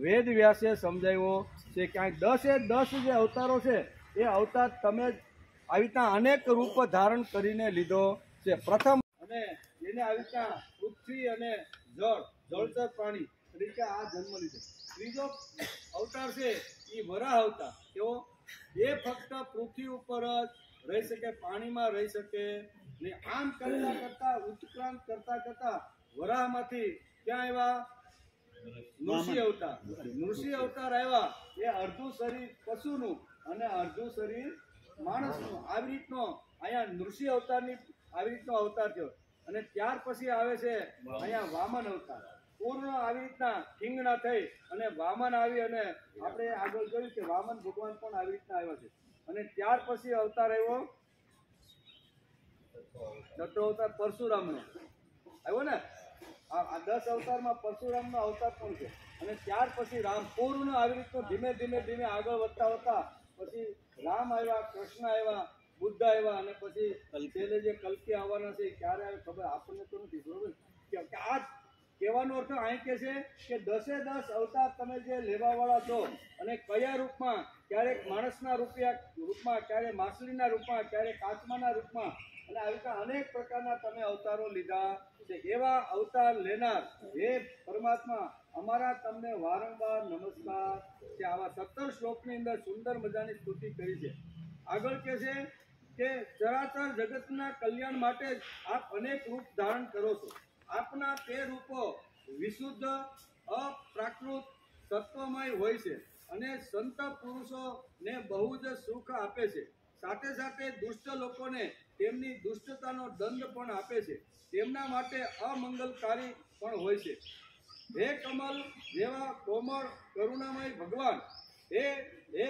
વેદ વ્યાસે સમજાવ્યો છે કે આ 10 જે અવતારો છે એ અવતાર તમે આવી રીતના અનેક રૂપ ધારણ કરીને લીધો છે. પ્રથમ અને એને આવી રીતના પૃથ્વી અને જળચર પ્રાણી તરીકે આ જન્મ લીધો. ત્રીજો અવતાર છે એ વરાહ અવતાર. કેવો? એ ફક્ત પૃથ્વી ઉપર જ રહી શકે, પાણીમાં રહી શકે ને. આમ કરતા ઉત્ક્રાંત કરતા વરાહમાંથી ક્યાં આવ્યા? નૃષિ અવતાર. નૃષિ અવતાર આવ્યા. એ અડધું શરીર પશુનું અને અડધું શરીર માણસનું. આવી રીતનો અહીંયા નૃષિ અવતારની આવી રીતનો અવતાર થયો. અને ત્યાર પછી આવે છે અહીંયા વામન અવતાર. પૂર્ણ આવી રીતના ઠીંગણા થઈ અને વામન આવી અને આપણે આગળ જોયું કે વામન ભગવાન પણ આવી રીતના આવ્યા છે. અને ત્યાર પછી અવતાર આવ્યો છઠ્ઠો અવતાર પરશુરામનો આવ્યો ને. આ 10 અવતારમાં પરશુરામનો અવતાર પણ છે. અને ત્યાર પછી રામ પૂર્ણ આવી રીતનું ધીમે આગળ વધતા પછી રામ આવ્યા, કૃષ્ણ આવ્યા, બુદ્ધ આવ્યા અને પછી છેલ્લે જે કલ્કી આવવાના છે ક્યારે આવે ખબર આપણને તો નથી. બરોબર કે આ કહેવાનો અર્થ અહીં કે છે કે 10 અવતાર તમે જે લેવાવાળા છો અને કયા રૂપમાં? ક્યારેક માણસના રૂપમાં, ક્યારેક માછલીના રૂપમાં, ક્યારેક કાચમાના રૂપમાં અને આવી રીતના અનેક પ્રકારના તમે અવતારો લીધા છે. એવા અવતાર લેનાર હે પરમાત્મા અમારા તમને વારંવાર નમસ્કાર છે. આવા 17 શ્લોકની અંદર સુંદર મજાની સ્તુતિ કરી છે. આગળ કહે છે કે ચરાચર જગતના કલ્યાણ માટે જ આપ અનેક રૂપ ધારણ કરો છો. આપના તે રૂપો વિશુદ્ધ અપ્રાકૃત સત્વમય હોય છે અને સંત પુરુષોને બહુ જ સુખ આપે છે. સાથે સાથે દુષ્ટ લોકોને તેમની દુષ્ટતાનો દંડ પણ આપે છે. તેમના માટે અમંગલકારી પણ હોય છે. હે કમલ જેવા કોમળ કરુણામય ભગવાન, હે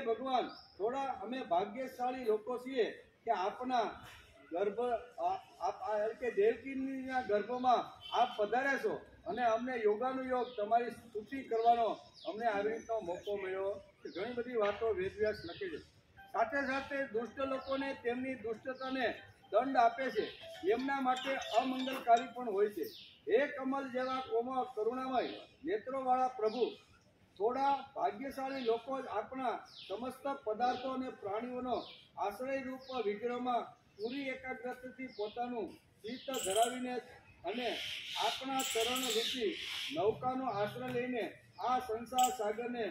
ભગવાન, થોડા અમે ભાગ્યશાળી લોકો છીએ કે આપના ગર્ભ કે દેવકીના ગર્ભમાં આપ પધાર્યા છો અને અમને યોગાનુયોગ તમારી સ્તુતિ કરવાનો અમને આવી રીતનો મોકો મળ્યો. ઘણી બધી વાતો વેદવ્યાસ લખે છે. સાથે સાથે દુષ્ટ લોકોને તેમની દુષ્ટતાને દંડ આપે છે. એમના માટે અમંગલકારી પણ હોય છે. હે કમલ જેવા કોમળ કરુણામય નેત્રોવાળા પ્રભુ, થોડા ભાગ્યશાળી લોકો જ આપણા સમસ્ત પદાર્થો અને પ્રાણીઓનો આશ્રય રૂપ વિગ્રહમાં પૂરી એકાગ્રતાથી પોતાનું ચિત્ત ધરાવીને અને આપણા ચરણ રૂપી નૌકાનો આશ્રય લઈને આ સંસાર સાગરને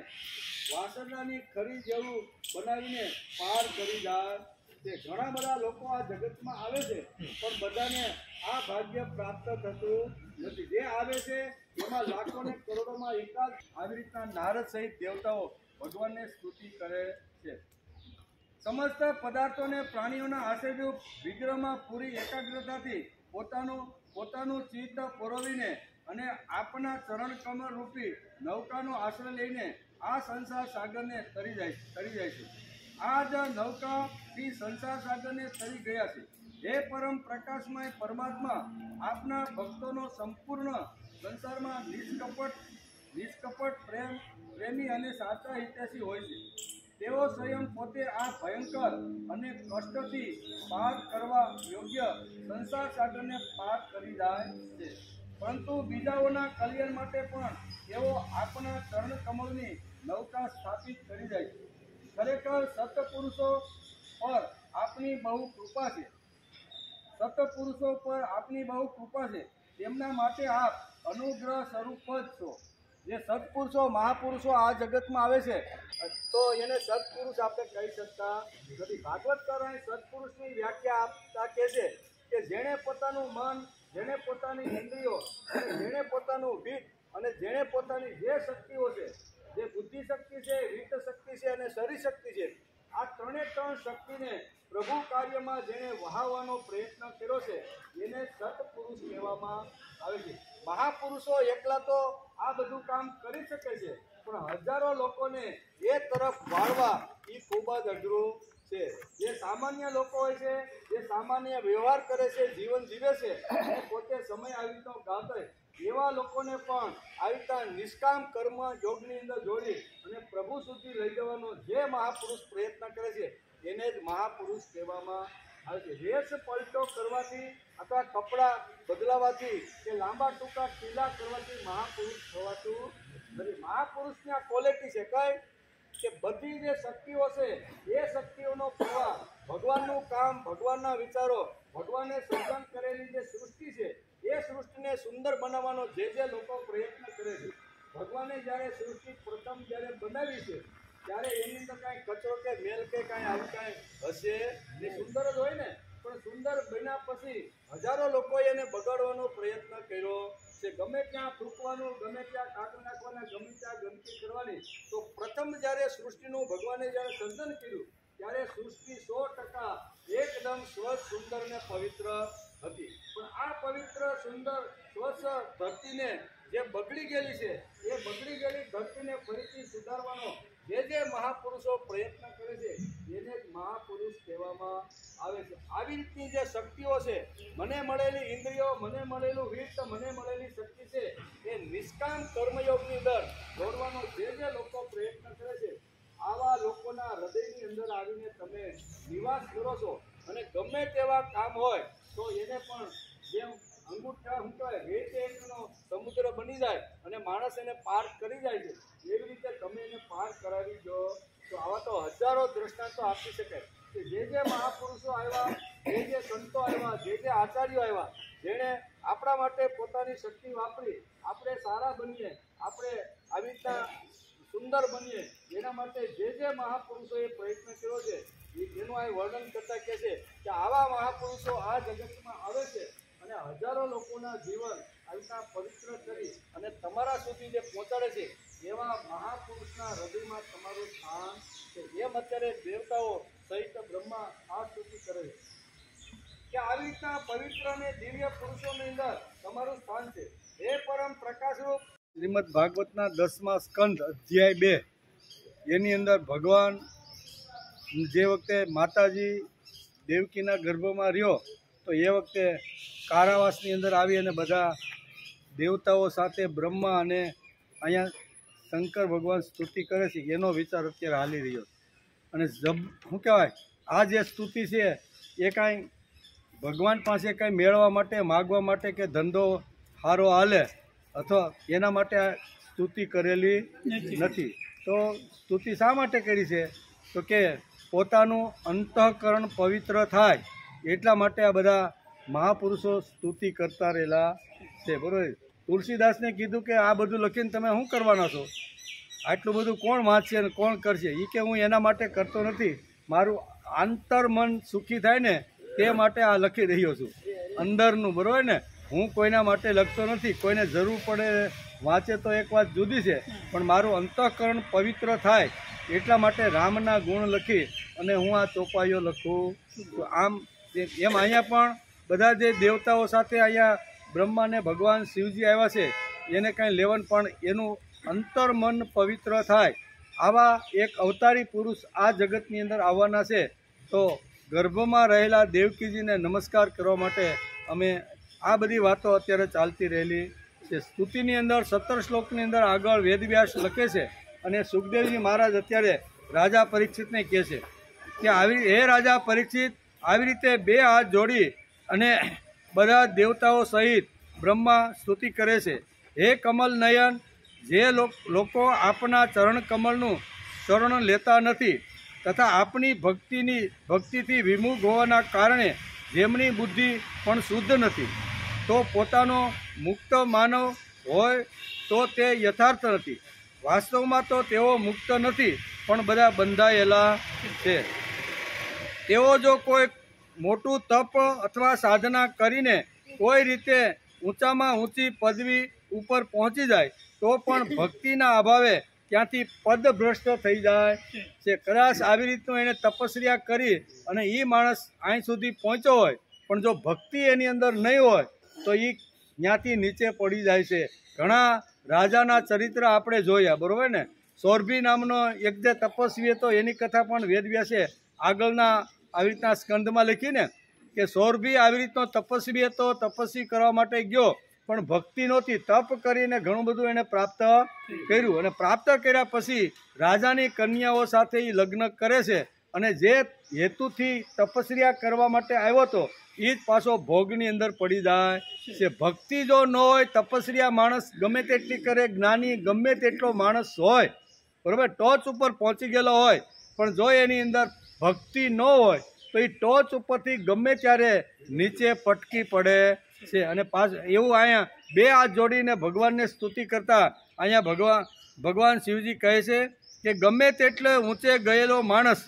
વાસણાની ખરી જેવું બનાવીને પાર કરી જાય છે. ઘણા બધા લોકો આ જગતમાં આવે છે પણ બધાને આ ભાગ્ય પ્રાપ્ત થતું નથી. જે આવે છે એમાં લાખો ને કરોડોમાં એકાદ આવી રીતના નારદ સહિત દેવતાઓ ભગવાનને સ્તુતિ કરે છે. સમસ્ત પદાર્થોને પ્રાણીઓના આશ્રયરૂપ વિગ્રહમાં પૂરી એકાગ્રતાથી પોતાનું ચિત્ત પરોવીને અને આપના ચરણ કમળ રૂપી નૌકાનો આશ્રય લઈને આ સંસાર સાગરને તરી જાય છે. આ જ નૌકાથી સંસાર સાગરને તરી ગયા છે. હે પરમ પ્રકાશમય પરમાત્મા, આપના ભક્તોનો સંપૂર્ણ સંસારમાં નિષ્કપટ પ્રેમી અને સાચા હિતૈષી હોય છે. તેઓ સ્વયં પોતે આ ભયંકર અને કષ્ટથી પાર કરવા યોગ્ય સંસાર સાગરને પાર કરી જાય છે. પરંતુ બીજાઓના કલ્યાણ માટે પણ તેઓ આપણા ચરણ કમળની નૌકા સ્થાપિત કરી જાય છે. ખરેખર સત્પુરુષો પર આપની બહુ કૃપા છે. તેમના માટે આપ અનુગ્રહ સ્વરૂપ જ છો. જે સત્પુરુષો મહાપુરુષો આ જગતમાં આવે છે તો એને સત્પુરુષ આપણે કહી શકતા નથી. ભાગવતકાર અહીં સત્પુરુષની વ્યાખ્યા આપતા કહે છે કે જેણે પોતાનું મન, જેણે પોતાની ઇન્દ્રિયો, જેણે પોતાનું વિત્ત અને જેણે પોતાની જે શક્તિઓ છે, જે બુદ્ધિ શક્તિ છે, વિત્ત શક્તિ છે અને શરીર શક્તિ છે, આ ત્રણે ત્રણ શક્તિને પ્રભુ કાર્યમાં જેણે વહાવવાનો પ્રયત્ન કર્યો છે એને સત્પુરુષ કહેવામાં આવે છે. મહાપુરુષો એકલા તો આ બધું કામ કરી શકે છે પણ હજારો લોકોને એ તરફ વાળવા એ ખૂબ જ અઘરું છે. જે સામાન્ય લોકો હોય છે, જે સામાન્ય વ્યવહાર કરે છે, જીવન જીવે છે અને પોતે સમય આવી રીતનો ગાતો એવા લોકોને પણ આવી રીતના નિષ્કામ કર્મ યોગની અંદર જોડી અને પ્રભુ સુધી લઈ જવાનો જે મહાપુરુષ પ્રયત્ન કરે છે એને જ મહાપુરુષ કહેવામાં આવે છે. વેશ પલટો કરવાથી અથવા કપડાં બદલાવાથી કે લાંબા ટૂંકા ટીલા કરવાથી મહાપુરુષ થવાતું નથી. મહાપુરુષની આ ક્વોલિટી છે કઈ કે બધી જે શક્તિઓ છે એ શક્તિઓનો પ્રવાહ, ભગવાનનું કામ, ભગવાનના વિચારો, ભગવાને સર્જન કરેલી જે સૃષ્ટિ છે એ સૃષ્ટિને સુંદર બનાવવાનો જે લોકો પ્રયત્ન કરે છે. ભગવાને જ્યારે સૃષ્ટિ પ્રથમ જ્યારે બનાવી છે ત્યારે એની અંદર કાંઈ કચરો કે મેલ કે કાંઈ આવું કાંઈ હશે એ સુંદર જ હોય ને, પણ સુંદર બન્યા પછી હજારો લોકોએ એને બગાડવાનો પ્રયત્ન કર્યો છે. ગમે ત્યાં થૂકવાનું, ગમે ત્યાં કાંકર નાખવાના, ગમે ત્યાં ગંદકી કરવાની. તો પ્રથમ જ્યારે સૃષ્ટિનું ભગવાને જ્યારે સર્જન કર્યું ત્યારે સૃષ્ટિ 100% એકદમ સ્વચ્છ, સુંદર ને પવિત્ર હતી. પણ આ પવિત્ર, સુંદર, સ્વચ્છ ધરતીને જે બગડી ગયેલી છે એ બગડી ગયેલી ધરતીને ફરીથી સુધારવાનો જે મહાપુરુષો પ્રયત્ન કરે છે એને જ મહાપુરુષ કહેવામાં આવે છે. આવી રીતની જે શક્તિઓ છે, મને મળેલી ઇન્દ્રિયો, મને મળેલું વિત્ત, મને મળેલી શક્તિ છે એ નિષ્કામ કર્મયોગની અંદર દોડવાનો જે લોકો પ્રયત્ન કરે છે આવા લોકોના હૃદયની અંદર આવીને તમે નિવાસ કરો છો અને ગમે તેવા કામ હોય તો એને પણ જેમ અંગૂઠા મૂકાય એકનો સમુદ્ર બની જાય અને માણસ એને પાર કરી જાય છે એવી રીતે તમે એને પાર કરાવી દો. તો આવા તો હજારો દ્રષ્ટાંતો આપી શકાય કે જે મહાપુરુષો આવ્યા, જે સંતો આવ્યા, જે આચાર્યો આવ્યા, જેણે આપણા માટે પોતાની શક્તિ વાપરી આપણે સારા બનીએ, આપણે આવી રીતના સુંદર બનીએ, એના માટે જે મહાપુરુષોએ પ્રયત્ન કર્યો છે એનું આ વર્ણન કરતા કહે છે કે આવા મહાપુરુષો આ જગતમાં આવે છે અને હજારો લોકોના જીવન આવીના પવિત્ર કરી અને તમારા સુધી જે પહોંચાડે છે એવા મહાપુરુષના હૃદયમાં તમારું સ્થાન છે. એમ અત્યારે દેવતાઓ સહિત બ્રહ્મા આ સ્તુતિ કરે છે કે આવી રીતના પવિત્ર અને દિવ્ય પુરુષોની અંદર તમારું સ્થાન છે. હે પરમ પ્રકાશરૂપ શ્રીમદ ભાગવતના 10મા સ્કંદ અધ્યાય 2 એની અંદર ભગવાન જે વખતે માતાજી દેવકીના ગર્ભમાં રહ્યો તો એ વખતે કારાવાસની અંદર આવી અને બધા દેવતાઓ સાથે બ્રહ્મા અને અહીંયા શંકર ભગવાન સ્તુતિ કરે છે એનો વિચાર અત્યારે હાલી રહ્યો છે. અને શું કહેવાય આ જે સ્તુતિ છે એ કાંઈ ભગવાન પાસે કંઈ મેળવવા માટે માગવા માટે કે ધંધો સારો હાલે અથવા એના માટે આ સ્તુતિ કરેલી નથી. તો સ્તુતિ શા માટે કરી છે તો કે પોતાનું અંતઃકરણ પવિત્ર થાય એટલા માટે આ બધા મહાપુરુષો સ્તુતિ કરતા રહેલા છે. બરાબર. તુલસીદાસને કીધું કે આ બધું લખીને તમે શું કરવાના છો, આટલું બધું કોણ વાંચશે અને કોણ કરશે? એ કે હું એના માટે કરતો નથી, મારું આંતર મન સુખી થાય ને તે માટે આ લખી રહ્યો છું અંદરનું. બરાબર ને, હું કોઈના માટે લખતો નથી. કોઈને જરૂર પડે વાંચે તો એક વાત જુદી છે, પણ મારું અંતઃકરણ પવિત્ર થાય એટલા માટે રામના ગુણ લખી અને હું આ ચોપાઈઓ લખું છું. આમ એમ અહીંયા પણ બધા જે દેવતાઓ સાથે અહીંયા બ્રહ્મા ને ભગવાન શિવજી આવ્યા છે એને કાંઈ લેવન પણ એનું અંતર મન પવિત્ર થાય આવા એક અવતારી પુરુષ આ જગતની અંદર આવવાના છે. તો ગર્ભમાં રહેલા દેવકીજીને નમસ્કાર કરવા માટે અમે આ બધી વાતો અત્યારે ચાલતી રહેલી છે. સ્તુતિની અંદર 17 શ્લોકની અંદર આગળ વેદવ્યાસ લખે છે અને સુખદેવજી મહારાજ અત્યારે રાજા પરીક્ષિતને કહે છે કે હે રાજા પરીક્ષિત, આવી રીતે 2 હાથ જોડી અને બધા દેવતાઓ સહિત બ્રહ્મા સ્તુતિ કરે છે. હે કમલ નયન, જે લોકો આપના ચરણ કમળનું શરણ લેતા નથી તથા આપની ભક્તિથી વિમુખ હોવાના કારણે જેમની બુદ્ધિ પણ શુદ્ધ નથી, તો પોતાનો મુક્ત માનવ હોય તો તે યથાર્થ નથી. વાસ્તવમાં તો તેઓ મુક્ત નથી પણ બધા બંધાયેલા છે. તેઓ જો કોઈ મોટું તપ અથવા સાધના કરીને કોઈ રીતે ઊંચામાં ઊંચી પદવી ઉપર પહોંચી જાય તો પણ ભક્તિના અભાવે ત્યાંથી પદભ્રષ્ટ થઈ જાય છે. કદાચ આવી રીતનું એને તપસ્યા કરી અને એ માણસ અહીં સુધી પહોંચ્યો હોય પણ જો ભક્તિ એની અંદર નહીં હોય તો એ ત્યાંથી નીચે પડી જાય છે. ઘણા રાજાના ચરિત્ર આપણે જોયા, બરાબર ને. સૌરભી નામનો એક જે તપસ્વી હતો એની કથા પણ વેદવ્યાસે આગળના આવી રીતના સ્કંદમાં લખીને કે સૌરભી આવી રીતનો તપસ્વી હતો, તપસ્વી કરવા માટે ગયો પણ ભક્તિ નહોતી, તપ કરીને ઘણું બધું એને પ્રાપ્ત કર્યું અને પ્રાપ્ત કર્યા પછી રાજાની કન્યાઓ સાથે એ લગ્ન કરે છે અને જે હેતુથી તપસ્યા કરવા માટે આવ્યો હતો એ જ પાછો ભોગની અંદર પડી જાય છે. ભક્તિ જો ન હોય, તપસ્યા માણસ ગમે તેટલી કરે, જ્ઞાની ગમે તેટલો માણસ હોય, બરાબર, ટોચ ઉપર પહોંચી ગયેલો હોય પણ જો એની અંદર ભક્તિ ન હોય તો એ ટોચ ઉપરથી ગમે ત્યારે નીચે પટકી પડે છે. અને એવું અહીંયા 2 હાથ જોડીને ભગવાનને સ્તુતિ કરતા અહીંયા ભગવાન શિવજી કહે છે કે ગમે તેટલે ઊંચે ગયેલો માણસ,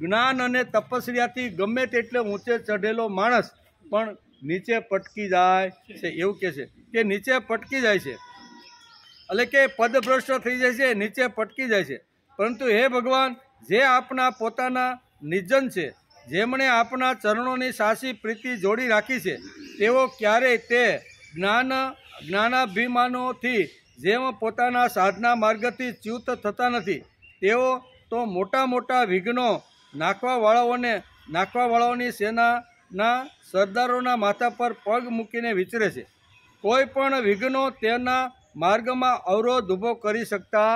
જ્ઞાન અને તપસ્યાથી ગમે તેટલે ઊંચે ચઢેલો માણસ પણ નીચે પટકી જાય છે. એવું કહે છે કે નીચે પટકી જાય છે, એટલે કે પદભ્રષ્ટ થઈ જાય છે, નીચે પટકી જાય છે. પરંતુ હે ભગવાન, જે આપના પોતાના નિર્જન છે, જેમણે આપના ચરણોની સાચી પ્રીતિ જોડી રાખી છે, તેઓ ક્યારેય તે જ્ઞાનાભિમાનોથી જેમ પોતાના સાધના માર્ગથી ચ્યુત થતા નથી, તેઓ તો મોટા મોટા વિઘ્નો નાખવાવાળાઓની સેનાના સરદારોના માથા પર પગ મૂકીને વિચરે છે. કોઈ પણ વિઘ્નો તેના માર્ગમાં અવરોધ ઊભો કરી શકતા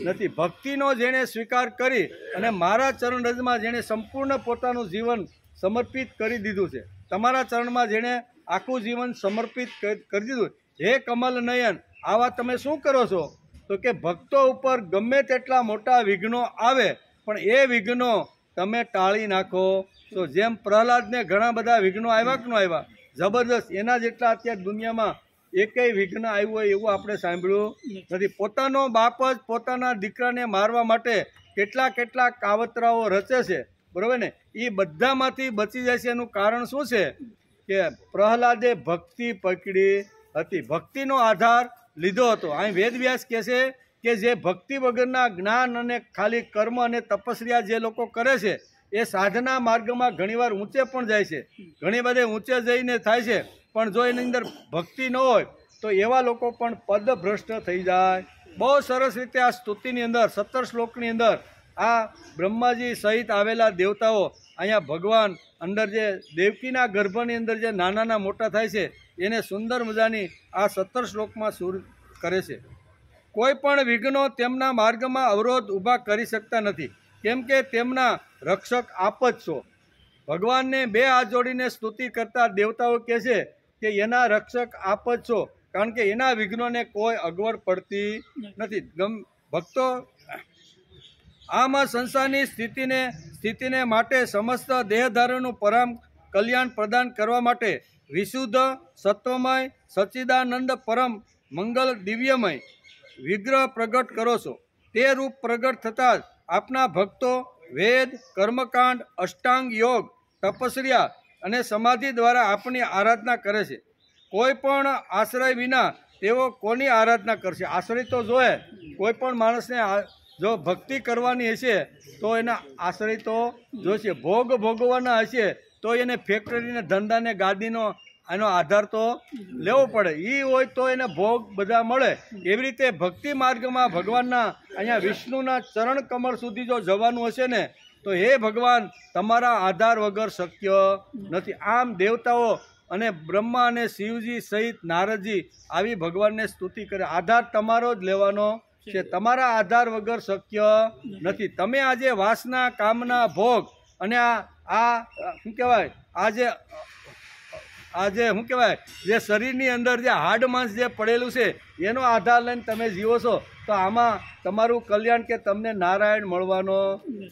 નથી. ભક્તિનો જેણે સ્વીકાર કરી અને મારા ચરણરજમાં જેણે સંપૂર્ણ પોતાનું જીવન સમર્પિત કરી દીધું છે, તમારા ચરણમાં જેણે આખું જીવન સમર્પિત કરી દીધું, હે કમલ નયન, આવા તમે શું કરો છો? તો કે ભક્તો ઉપર ગમે તેટલા મોટા વિઘ્નો આવે પણ એ વિઘ્નો તમે ટાળી નાખો. તો જેમ પ્રહલાદને ઘણા બધા વિઘ્નો આવ્યા કે ન આવ્યા, જબરદસ્ત, એના જેટલા અત્યારે દુનિયામાં એકેય વિઘ્ન આવ્યું હોય એવું આપણે સાંભળ્યું નથી. પોતાનો બાપ જ પોતાના દીકરાને મારવા માટે કેટલા કાવતરાઓ રચે છે બરાબર ને, એ બધામાંથી બચી જાય છે. એનું કારણ શું છે કે પ્રહલાદે ભક્તિ પકડી હતી, ભક્તિનો આધાર લીધો હતો. અહીં વેદવ્યાસ કહે છે કે જે ભક્તિ વગરના જ્ઞાન અને ખાલી કર્મ અને તપસ્યા જે લોકો કરે છે એ સાધના માર્ગમાં ઘણીવાર ઊંચે પણ જાય છે, ઘણી બધે ઊંચે જઈને થાય છે, પણ જો એની અંદર ભક્તિ ન હોય તો એવા લોકો પણ પદભ્રષ્ટ થઈ જાય. બહુ સરસ રીતે આ સ્તુતિની અંદર 17 શ્લોકની અંદર આ બ્રહ્માજી સહિત આવેલા દેવતાઓ અહીંયા ભગવાન અંદર જે દેવકીના ગર્ભની અંદર જે નાના મોટા થાય છે એને સુંદર મજાની આ 17 શ્લોકમાં સુર કરે છે. કોઈ પણ વિઘ્નો તેમના માર્ગમાં અવરોધ ઊભા કરી શકતા નથી, કેમ કે તેમના રક્ષક આપ જ છો. ભગવાનને 2 હાથ જોડીને સ્તુતિ કરતા દેવતાઓ કહે છે કે એના રક્ષક આપ જ છો, કારણ કે એના વિઘ્નોને કોઈ અગવડ પડતી નથી. ભક્તો, આમાં સંસારની સ્થિતિને માટે સમસ્ત દેહધારીનું પરમ કલ્યાણ પ્રદાન કરવા માટે વિશુદ્ધ સત્વમય સચ્ચિદાનંદ પરમ મંગલ દિવ્યમય વિગ્રહ પ્રગટ કરો છો. તે રૂપ પ્રગટ થતાં જ આપના ભક્તો વેદ, કર્મકાંડ, અષ્ટાંગ યોગ, તપસ્યા અને સમાધિ દ્વારા આપની આરાધના કરે છે. કોઈ પણ આશ્રય વિના તેઓ કોની આરાધના કરશે? આશ્રય તો જોએ. કોઈ પણ માણસને જો ભક્તિ કરવાની હશે તો એના આશ્રય તો જોશે. ભોગ ભોગવવાના હશે તો એને ફેક્ટરીને ધંધાને ગાદીનો એનો આધાર તો લેવો પડે. એ હોય તો એને ભોગ બધા મળે. એવી રીતે ભક્તિ માર્ગમાં ભગવાનના અહીંયા વિષ્ણુના ચરણ કમળ સુધી જો જવાનું હશે ને તો હે ભગવાન તમારા આધાર વગર શક્ય નથી. આમ દેવતાઓ અને બ્રહ્મા અને શિવજી સહિત નારદજી આવી ભગવાનને સ્તુતિ કરે. આધાર તમારો જ લેવાનો છે, તમારા આધાર વગર શક્ય નથી. તમે આજે વાસના, કામના, ભોગ અને આ શું કહેવાય શું કહેવાય જે શરીરની અંદર જે હાડ માંસ જે પડેલું છે એનો આધાર લઈને તમે જીવો છો તો આમાં તમારું કલ્યાણ કે તમને નારાયણ મળવાનો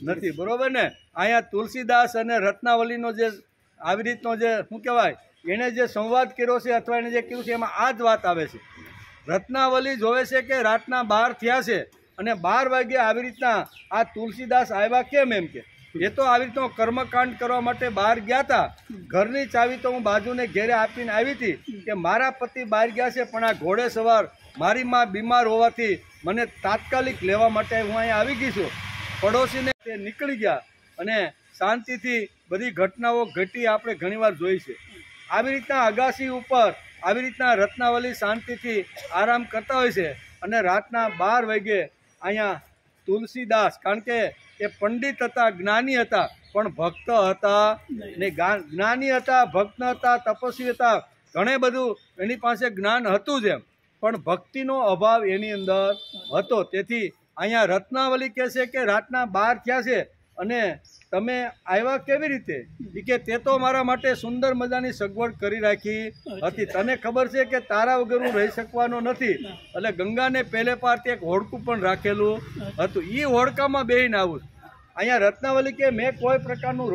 નથી. બરોબર ને? અહીંયા તુલસીદાસ અને રત્નાવલીનો જે આવી રીતનો જે શું કહેવાય એણે જે સંવાદ કર્યો છે અથવા એને જે કર્યું છે એમાં આ જ વાત આવે છે. રત્નાવલી જોવે છે કે રાતના 12 થયા છે અને 12 વાગે આવી રીતના આ તુલસીદાસ આવ્યા કેમ? એમ કે એ તો આવી રીતનો કર્મકાંડ કરવા માટે બહાર ગયા હતા. ઘરની ચાવી તો હું બાજુને ઘેરે આપીને આવી હતી કે મારા પતિ બહાર ગયા છે, પણ આ ઘોડે સવાર મારી માં બીમાર હોવાથી મને તાત્કાલિક લેવા માટે હું અહીંયા આવી ગઈ છું. પડોશીને તે નીકળી ગયા અને શાંતિથી બધી ઘટનાઓ ઘટી આપણે ઘણીવાર જોઈ છે. આવી રીતના અગાસી ઉપર આવી રીતના રત્નાવલી શાંતિથી આરામ કરતા હોય છે અને રાતના 12 વાગે અહીંયા તુલસીદાસ, કારણ કે એ પંડિત હતા, જ્ઞાની હતા, પણ ભક્ત હતા ને. જ્ઞાની હતા, ભક્ત હતા, તપસ્વી હતા, ઘણે બધું એની પાસે જ્ઞાન હતું જ એમ, પણ ભક્તિનો અભાવ એની અંદર હતો. તેથી અહીંયા રત્નાવલી કહે છે કે રાતના 12 થયા છે અને તમે આવ્યા કેવી રીતે? કે તે તો મારા માટે સુંદર મજાની સગવડ કરી રાખી હતી. તને ખબર છે કે તારા વગર હું રહી શકવાનો નથી, એટલે ગંગાને પહેલે પાર એક હોડકું પણ રાખેલું હતું. એ હોડકામાં બેહીને આવું. અહીંયા રત્નાવલી કે મેં કોઈ પ્રકારનું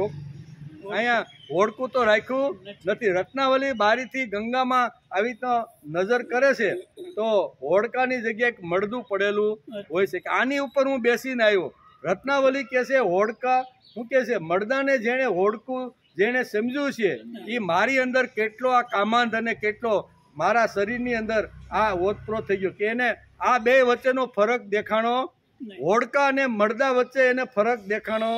અહીંયા હોડકું તો રાખ્યું નથી. રત્નાવલી બારીથી ગંગામાં આવી તો નજર કરે છે તો હોડકાની જગ્યાએ એક મળદું પડેલું હોય છે કે આની ઉપર હું બેસીને આવ્યો. રત્નાવલી કહે છે હોડકા શું કહે છે? મળદાને જેણે હોડકું જેણે સમજ્યું છે એ મારી અંદર કેટલો આ કામાંધ અને કેટલો મારા શરીરની અંદર આ ઓતપ્રોત થઈ ગયો કે એને આ બે વચ્ચેનો ફરક દેખાણો. હોડકા અને મળદા વચ્ચે એને ફરક દેખાણો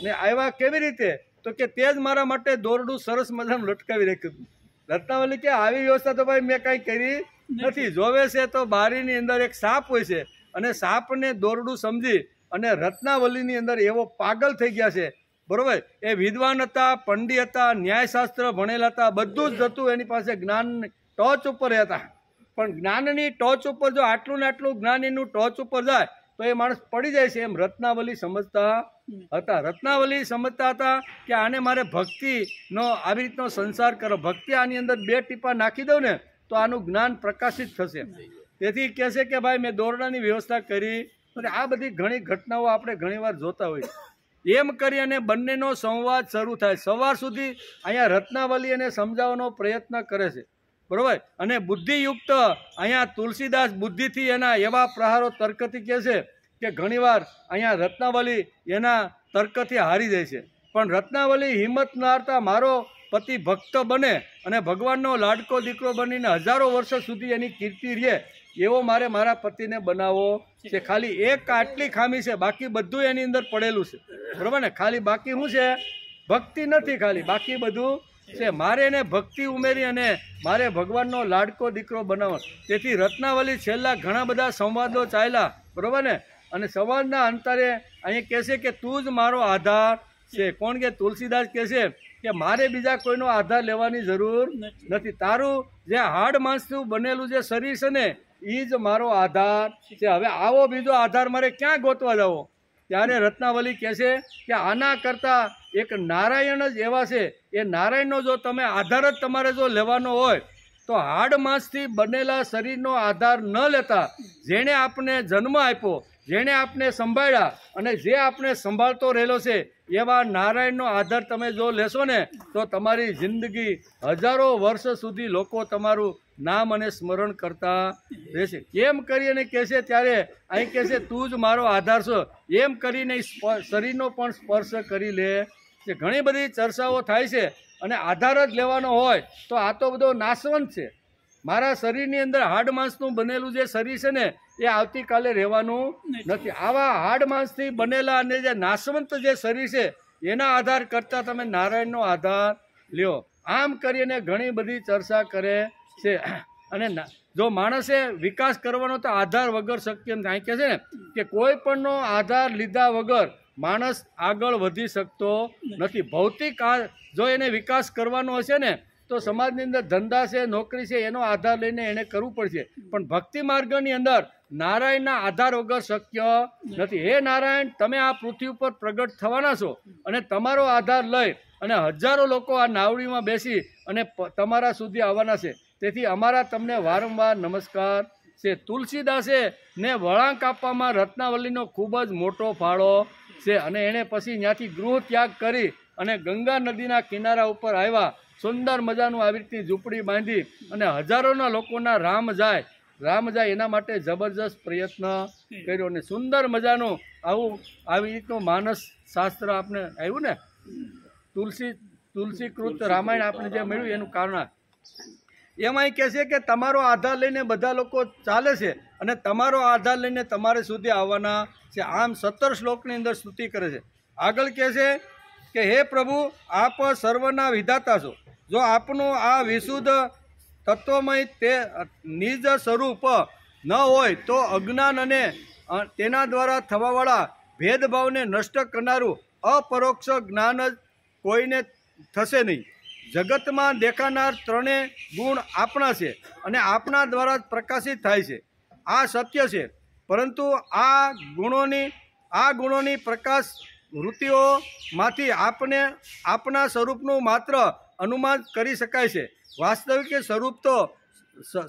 ને આવ્યા કેવી રીતે? તો કે તે જ મારા માટે દોરડું સરસ મજાનું લટકાવી રાખ્યું. રત્નાવલી કે આવી વ્યવસ્થા તો ભાઈ મેં કાંઈ કરી નથી. જોવે છે તો બારીની અંદર એક સાપ હોય છે અને સાપને દોરડું સમજી અને રત્નાવલીની અંદર એવો પાગલ થઈ ગયા છે. બરોબર? એ વિદ્વાન હતા, પંડિત હતા, ન્યાયશાસ્ત્ર ભણેલા હતા, બધું જ હતું એની પાસે. જ્ઞાન ટોચ ઉપર હતા, પણ જ્ઞાનની ટોચ ઉપર જો આટલું ને આટલું જ્ઞાન એનું ટોચ ઉપર જાય તો એ માણસ પડી જાય છે. એમ રત્નાવલી સમજતા હતા. રત્નાવલી સમજતા હતા કે આને મારે ભક્તિનો આવી રીતનો સંસાર કરો, ભક્તિ આની અંદર 2 ટીપા નાખી દઉં ને તો આનું જ્ઞાન પ્રકાશિત થશે. તેથી કહે છે કે ભાઈ મેં દોરડાની વ્યવસ્થા કરી. અને આ બધી ઘણી ઘટનાઓ આપણે ઘણીવાર જોતા હોઈએ. એમ કરી અને બંનેનો સંવાદ શરૂ થાય. સવાર સુધી અહીંયા રત્નાવલી એને સમજાવવાનો પ્રયત્ન કરે છે. બરોબર? અને બુદ્ધિયુક્ત અહીંયા તુલસીદાસ બુદ્ધિથી એના એવા પ્રહારો તર્કથી કહે છે કે ઘણીવાર અહીંયા રત્નાવલી એના તર્કથી હારી જાય છે. પણ રત્નાવલી હિંમત ન હારતા મારો પતિ ભક્ત બને અને ભગવાનનો લાડકો દીકરો બનીને હજારો વર્ષ સુધી એની કીર્તિ રહે એવો મારે મારા પતિને બનાવવો છે. ખાલી એક આટલી ખામી છે, બાકી બધું એની અંદર પડેલું છે, બરાબર ને. ખાલી બાકી શું છે? ભક્તિ નથી, ખાલી બાકી બધું છે. મારે એને ભક્તિ ઉમેરી અને મારે ભગવાનનો લાડકો દીકરો બનાવવો. તેથી રત્નાવલી છેલ્લા ઘણા બધા સંવાદો ચાલ્યા, બરાબર ને. અને સંવાદના અંતરે અહીં કહે છે કે તું જ મારો આધાર છે. કોણ કે? તુલસીદાસ કહે છે કે મારે બીજા કોઈનો આધાર લેવાની જરૂર નથી. તારું જે હાડ માંસનું બનેલું જે શરીર છે ને એ જ મારો આધાર છે. હવે આવો બીજો આધાર મારે ક્યાં ગોતવા જવો? ત્યારે રત્નાવલી કહે છે કે આના કરતાં એક નારાયણ જ એવા છે. એ નારાયણનો જો તમે આધાર જ તમારે જો લેવાનો હોય તો હાડ માંસથી બનેલા શરીરનો આધાર ન લેતા જેણે આપને જન્મ આપ્યો, જેણે આપને સંભાળ્યા અને જે આપણે સંભાળતો રહેલો છે એવા નારાયણનો આધાર તમે જો લેશો ને તો તમારી જિંદગી હજારો વર્ષ સુધી લોકો તમારું નામ અને સ્મરણ કરતા રહેશે. કેમ કરીને કહે છે? ત્યારે અહીં કહે છે તું જ મારો આધાર છો એમ કરીને શરીરનો પણ સ્પર્શ કરી લે છે. ઘણી બધી ચર્ચાઓ થાય છે અને આધાર જ લેવાનો હોય તો આ તો બધો નાશવંત છે. મારા શરીરની અંદર હાડ માંસનું બનેલું જે શરીર છે ને એ આવતીકાલે રહેવાનું નથી. આવા હાડ માંસથી બનેલા અને જે નાશવંત જે શરીર છે એના આધાર કરતાં તમે નારાયણનો આધાર લ્યો. આમ કરીને ઘણી બધી ચર્ચા કરે છે. અને જો માણસે વિકાસ કરવાનો તો આધાર વગર શક્ય નથી. કહે છે ને કે કોઈ પણનો આધાર લીધા વગર માણસ આગળ વધી શકતો નથી. ભૌતિક જો એને વિકાસ કરવાનો હશે ને તો સમાજની અંદર ધંધા છે, નોકરી છે, એનો આધાર લઈને એને કરવું પડશે. પણ ભક્તિ માર્ગની અંદર નારાયણના આધાર વગર શક્ય નથી. હે નારાયણ, તમે આ પૃથ્વી ઉપર પ્રગટ થવાના છો અને તમારો આધાર લઈ અને હજારો લોકો આ નાવડીમાં બેસી અને તમારા સુધી આવવાના છે. તેથી અમારા તમને વારંવાર નમસ્કાર છે. તુલસીદાસે ને વળાંક આપવામાં રત્નાવલીનો ખૂબ જ મોટો ફાળો છે. અને એણે પછી ત્યાંથી ગૃહ ત્યાગ કરી અને ગંગા નદીના કિનારા ઉપર આવ્યા. સુંદર મજાનું આવી રીતની ઝૂંપડી બાંધી અને હજારોના લોકોના રામ જાય એના માટે જબરજસ્ત પ્રયત્ન કર્યો. અને સુંદર મજાનું આવી રીતનું માનસ શાસ્ત્ર આપણે આવ્યું ને, તુલસીકૃત રામાયણ આપણે જે મળ્યું એનું કારણ એમાં કહે છે કે તમારો આધાર લઈને બધા લોકો ચાલે છે અને તમારો આધાર લઈને તમારે સુધી આવવાના છે. આમ 17 શ્લોકની અંદર સ્તુતિ કરે છે. આગળ કહે છે કે હે પ્રભુ, આપ સર્વના વિધાતા છો. જો આપનું આ વિશુદ્ધ તત્વમય તે નિજ સ્વરૂપ ન હોય તો અજ્ઞાન અને તેના દ્વારા થવાવાળા ભેદભાવને નષ્ટ કરનારું અપરોક્ષ જ્ઞાન જ કોઈને થશે નહીં. જગતમાં દેખાનાર ત્રણેય ગુણ આપણા છે અને આપણા દ્વારા જ પ્રકાશિત થાય છે. આ સત્ય છે. પરંતુ આ ગુણોની પ્રકાશ વૃત્તિઓમાંથી આપના સ્વરૂપનું માત્ર અનુમાન કરી શકાય છે. વાસ્તવિક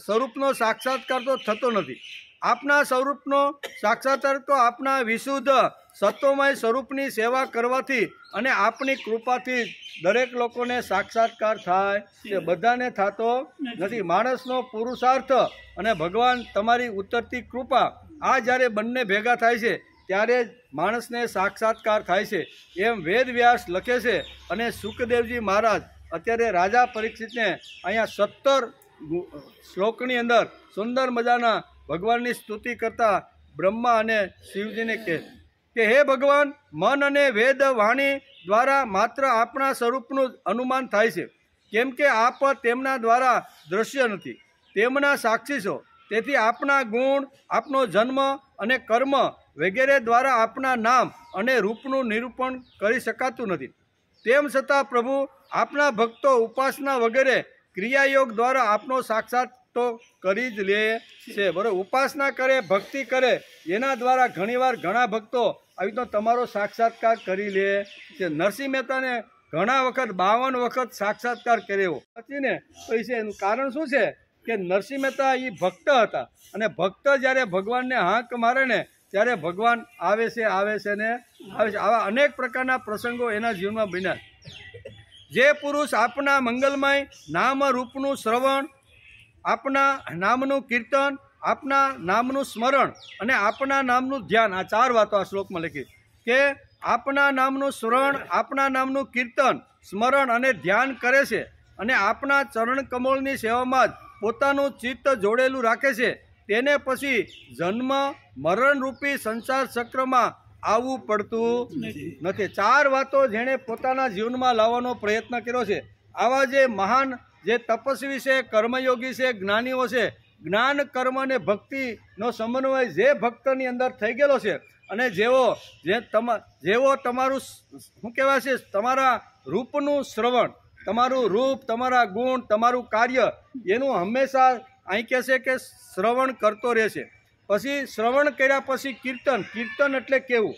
સ્વરૂપનો સાક્ષાત્કાર તો થતો નથી. આપના સ્વરૂપનો સાક્ષાત્કાર તો આપના વિશુદ્ધ સત્વમય સ્વરૂપની સેવા કરવાથી અને આપની કૃપાથી દરેક લોકોને સાક્ષાત્કાર થાય છે. બધાને થતો નથી. માણસનો પુરુષાર્થ અને ભગવાન તમારી ઉતરતી કૃપા આ જ્યારે બંને ભેગા થાય છે ત્યારે જ માણસને સાક્ષાત્કાર થાય છે. એમ વેદ વ્યાસ લખે છે. અને સુખદેવજી મહારાજ અત્યારે રાજા પરીક્ષિતને અહીંયા 17 શ્લોકની અંદર સુંદર મજાના ભગવાનની સ્તુતિ કરતા બ્રહ્મા અને શિવજીને કહે કે હે ભગવાન, મન અને વેદ વાણી દ્વારા માત્ર આપણા સ્વરૂપનું અનુમાન થાય છે, કેમ કે આપ તેમના દ્વારા દ્રશ્ય નથી, તેમના સાક્ષી છો. તેથી આપના ગુણ, આપનો જન્મ અને કર્મ વગેરે દ્વારા આપના નામ અને રૂપનું નિરૂપણ કરી શકાતું નથી. તેમ છતાં પ્રભુ, આપના ભક્તો ઉપાસના વગેરે ક્રિયાયોગ દ્વારા આપનો સાક્ષાત તો કરી જ લે છે. બરાબર, ઉપાસના કરે, ભક્તિ કરે, એના દ્વારા ઘણીવાર ઘણા ભક્તો આવી તો તમારો સાક્ષાત્કાર કરી લે છે. નરસિંહ મહેતાને ઘણા વખત 52 વખત સાક્ષાત્કાર કર્યો નથી ને, તો એનું કારણ શું છે કે નરસિંહ મહેતા એ ભક્ત હતા અને ભક્ત જ્યારે ભગવાનને હાંક મારે ને ત્યારે ભગવાન આવે છે ને આવે છે. આવા અનેક પ્રકારના પ્રસંગો એના જીવનમાં બન્યા. જે પુરુષ આપના મંગલમય નામ રૂપનું શ્રવણ, આપના નામનું કીર્તન, આપના નામનું સ્મરણ અને આપના નામનું ધ્યાન, આ 4 વાતો આ શ્લોકમાં લખી કે આપના નામનું સ્મરણ, આપના નામનું કીર્તન, સ્મરણ અને ધ્યાન કરે છે અને આપના ચરણ કમળની સેવામાં જ પોતાનું ચિત્ત જોડેલું રાખે છે, તેને પછી જન્મ મરણ રૂપી સંસાર ચક્રમાં આવવું પડતું નથી. 4 વાતો જેણે પોતાના જીવનમાં લાવવાનો પ્રયત્ન કર્યો છે. આવા જે મહાન જે તપસ્વી છે, કર્મયોગી છે, જ્ઞાનીઓ છે, જ્ઞાન કર્મ અને ભક્તિનો સમન્વય જે ભક્તની અંદર થઈ ગયેલો છે અને જેવો તમારું શું કહેવાય છે, તમારા રૂપનું શ્રવણ, તમારું રૂપ, તમારા ગુણ, તમારું કાર્ય એનું હંમેશા અહીં કહે છે કે શ્રવણ કરતો રહેશે. પછી શ્રવણ કર્યા પછી કીર્તન. કીર્તન એટલે કેવું?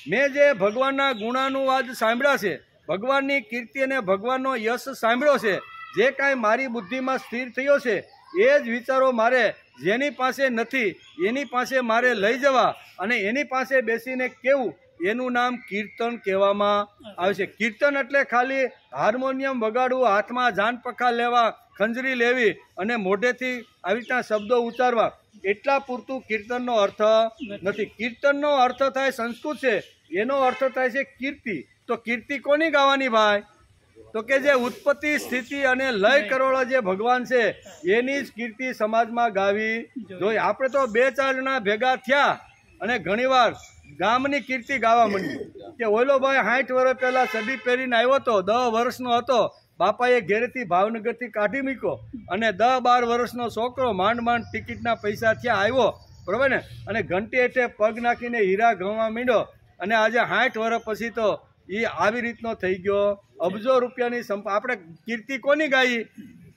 મેં જે ભગવાનના ગુણાનુવાદ સાંભળ્યા છે, ભગવાનની કીર્તિ અને ભગવાનનો યશ સાંભળ્યો છે, જે કાંઈ મારી બુદ્ધિમાં સ્થિર થયો છે એ જ વિચારો મારે જેની પાસે નથી એની પાસે મારે લઈ જવા અને એની પાસે બેસીને કેવું, એનું નામ કીર્તન કહેવામાં આવે છે. કીર્તન એટલે ખાલી હાર્મોનિયમ વગાડવું, હાથમાં જાન પખા લેવા, ખંજરી લેવી અને મોઢેથી આવી રીતના શબ્દો ઉચ્ચારવા, એટલા પૂરતું કીર્તનનો અર્થ નથી. કીર્તનનો અર્થ થાય, સંસ્કૃત છે, એનો અર્થ થાય છે કીર્તિ. તો કીર્તિ કોની ગાવાની ભાઈ? તો કે જે ઉત્પત્તિ, સ્થિતિ અને લય કરોળો જે ભગવાન છે એની જ કીર્તિ સમાજમાં ગાવી જોઈએ. આપણે તો 2-4 જણા ભેગા થયા અને ઘણીવાર ગામની કીર્તિ ગાવા માંડી કે ઓલો ભાઈ 60 વર્ષ પહેલાં સડી પહેરીને આવ્યો હતો, 10 વર્ષનો હતો, બાપાએ ઘેરેથી ભાવનગરથી કાઢી મૂક્યો અને 10-12 વર્ષનો છોકરો માંડ માંડ ટિકિટના પૈસા થયા આવ્યો, બરાબર ને, અને ઘંટી હેઠે પગ નાખીને હીરા ગણવા માંડ્યો અને આજે 60 વર્ષ પછી તો એ આવી રીતનો થઈ ગયો. અબજો રૂપિયાની આપણે કીર્તિ કોની ગાઈ?